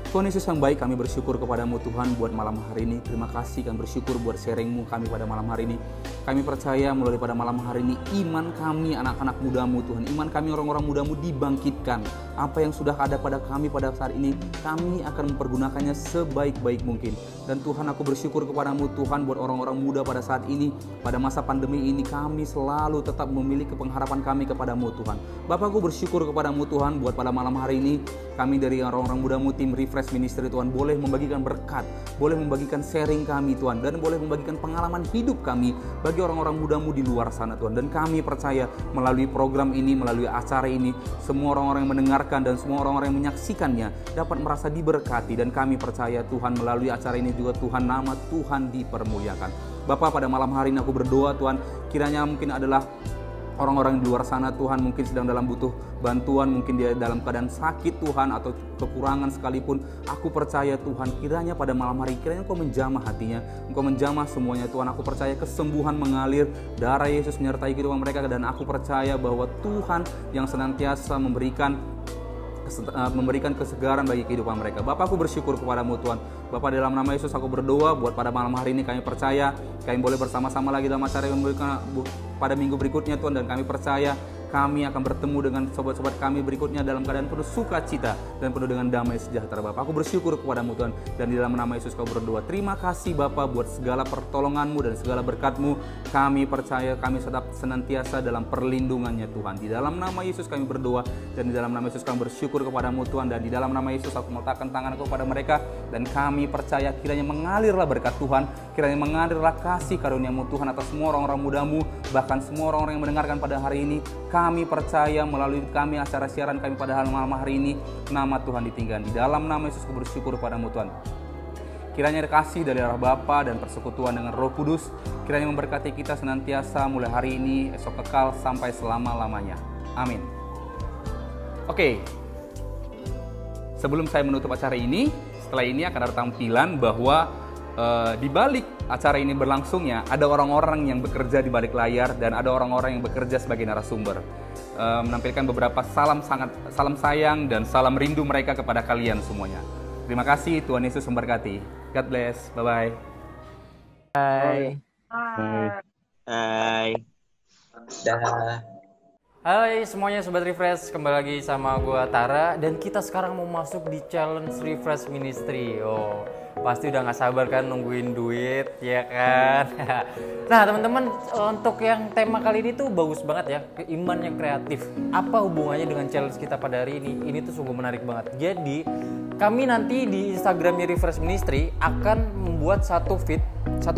[SPEAKER 11] Tuhan Yesus yang baik, kami bersyukur kepadamu Tuhan buat malam hari ini. Terima kasih, kami bersyukur buat sharingmu kami pada malam hari ini. Kami percaya melalui pada malam hari ini iman kami anak-anak mudamu Tuhan, iman kami orang-orang mudamu dibangkitkan. Apa yang sudah ada pada kami pada saat ini, kami akan mempergunakannya sebaik-baik mungkin. Dan Tuhan, aku bersyukur kepadamu Tuhan buat orang-orang muda pada saat ini, pada masa pandemi ini, kami selalu tetap memiliki pengharapan kami kepadamu Tuhan. Bapak, aku bersyukur kepadamu Tuhan buat pada malam hari ini, kami dari orang-orang mudamu tim Refresh Ministry Tuhan boleh membagikan berkat, boleh membagikan sharing kami Tuhan, dan boleh membagikan pengalaman hidup kami bagi orang-orang mudamu di luar sana Tuhan. Dan kami percaya melalui program ini, melalui acara ini, semua orang-orang yang mendengarkan dan semua orang-orang yang menyaksikannya dapat merasa diberkati. Dan kami percaya Tuhan melalui acara ini juga Tuhan, nama Tuhan dipermuliakan. Bapak, pada malam hari ini aku berdoa Tuhan, kiranya mungkin adalah orang-orang di luar sana Tuhan mungkin sedang dalam butuh bantuan, mungkin dia dalam keadaan sakit Tuhan atau kekurangan sekalipun. Aku percaya Tuhan, kiranya pada malam hari kiranya Engkau menjamah hatinya, Engkau menjamah semuanya Tuhan. Aku percaya kesembuhan mengalir, darah Yesus menyertai kehidupan mereka, dan aku percaya bahwa Tuhan yang senantiasa memberikan kesegaran bagi kehidupan mereka. Bapak, aku bersyukur kepadamu Tuhan. Bapak, dalam nama Yesus aku berdoa buat pada malam hari ini, kami percaya kami boleh bersama-sama lagi dalam acara yang pada minggu berikutnya Tuhan, dan kami percaya kami akan bertemu dengan sobat-sobat kami berikutnya dalam keadaan penuh sukacita dan penuh dengan damai sejahtera. Bapak, aku bersyukur kepadamu Tuhan, dan di dalam nama Yesus kau berdoa. Terima kasih Bapak buat segala pertolonganmu dan segala berkat-Mu. Kami percaya kami tetap senantiasa dalam perlindungannya Tuhan. Di dalam nama Yesus kami berdoa, dan di dalam nama Yesus kami bersyukur kepadamu Tuhan, dan di dalam nama Yesus aku meletakkan tanganku kepada mereka, dan kami percaya kiranya mengalirlah berkat Tuhan, kiranya mengalirlah kasih karunia-Mu Tuhan atas semua orang-orang mudamu, bahkan semua orang-orang yang mendengarkan pada hari ini. Kami percaya melalui kami acara siaran kami pada malam hari ini, nama Tuhan ditinggikan. Di dalam nama Yesus aku bersyukur kepadamu Tuhan. Kiranya kasih dari arah Bapa dan persekutuan dengan Roh Kudus kiranya memberkati kita senantiasa mulai hari ini, esok kekal sampai selama-lamanya. Amin. Oke. Sebelum saya menutup acara ini, setelah ini akan ada tampilan bahwa di balik acara ini berlangsungnya ada orang-orang yang bekerja di balik layar dan ada orang-orang yang bekerja sebagai narasumber. Menampilkan beberapa salam sayang dan salam rindu mereka kepada kalian semuanya. Terima kasih, Tuhan Yesus memberkati. God bless, bye-bye.
[SPEAKER 4] Bye.
[SPEAKER 12] Hai. Dah.
[SPEAKER 4] Hai semuanya Sobat Refresh, kembali lagi sama gua Tara dan kita sekarang mau masuk di Challenge Refresh Ministry. Oh, pasti udah gak sabar kan nungguin duit, ya kan? Nah teman-teman, untuk yang tema kali ini tuh bagus banget ya, iman yang kreatif. Apa hubungannya dengan challenge kita pada hari ini? Ini tuh sungguh menarik banget. Jadi kami nanti di Instagramnya Refresh Ministry akan membuat satu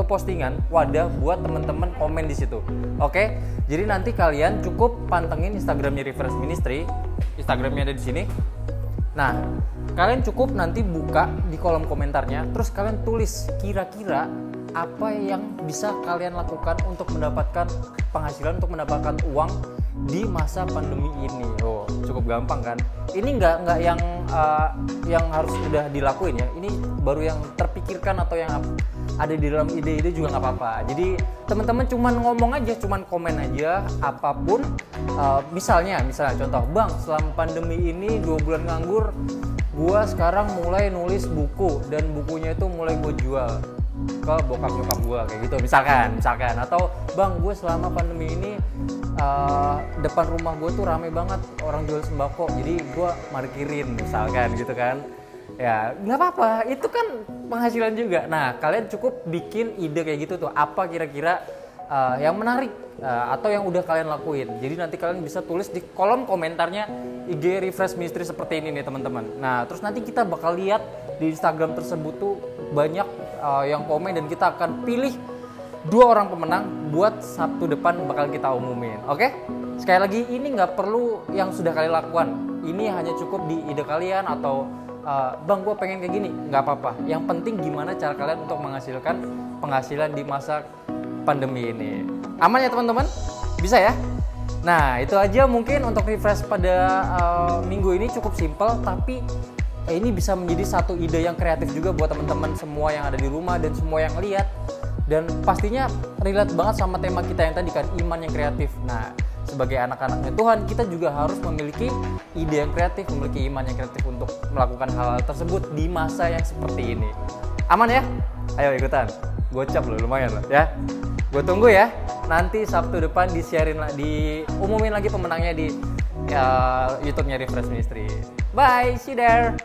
[SPEAKER 4] postingan wadah buat teman-teman komen di situ. Oke? Jadi nanti kalian cukup pantengin Instagramnya Refresh Ministry. Instagramnya ada di sini. Nah, kalian cukup nanti buka di kolom komentarnya, terus kalian tulis kira-kira apa yang bisa kalian lakukan untuk mendapatkan penghasilan, untuk mendapatkan uang di masa pandemi ini. Oh, cukup gampang kan? Ini nggak yang harus udah dilakuin ya. Ini baru yang terpikirkan atau yang ada di dalam ide-ide juga nggak apa-apa. Jadi teman-teman cuman ngomong aja, cuman komen aja apapun. Misalnya contoh, Bang, selama pandemi ini 2 bulan nganggur, gua sekarang mulai nulis buku dan bukunya itu mulai gue jual ke bokap nyokap gue kayak gitu misalkan atau Bang, gue selama pandemi ini depan rumah gue tuh rame banget orang jual sembako, jadi gue parkirin misalkan gitu kan. Ya nggak apa-apa, itu kan penghasilan juga. Nah kalian cukup bikin ide kayak gitu tuh, apa kira-kira yang menarik atau yang udah kalian lakuin. Jadi nanti kalian bisa tulis di kolom komentarnya IG Refresh Ministry seperti ini nih teman-teman. Nah terus nanti kita bakal lihat di Instagram tersebut tuh banyak yang komen dan kita akan pilih 2 orang pemenang buat Sabtu depan bakal kita umumin. Oke? Sekali lagi ini nggak perlu yang sudah kalian lakukan. Ini hanya cukup di ide kalian atau Bang, gue pengen kayak gini, nggak apa-apa. Yang penting gimana cara kalian untuk menghasilkan penghasilan di masa pandemi ini. Aman ya teman-teman? Bisa ya? Nah itu aja mungkin untuk refresh pada minggu ini, cukup simple tapi ini bisa menjadi satu ide yang kreatif juga buat teman-teman semua yang ada di rumah dan semua yang lihat. Dan pastinya relate banget sama tema kita yang tadi kan, iman yang kreatif. Nah sebagai anak-anaknya Tuhan, kita juga harus memiliki ide yang kreatif, memiliki iman yang kreatif untuk melakukan hal-hal tersebut di masa yang seperti ini. Aman ya? Ayo ikutan. Gocap loh, lumayan loh ya. Gue tunggu ya. Nanti Sabtu depan diumumin lagi pemenangnya di YouTube-nya Refresh Ministry. Bye, see you there.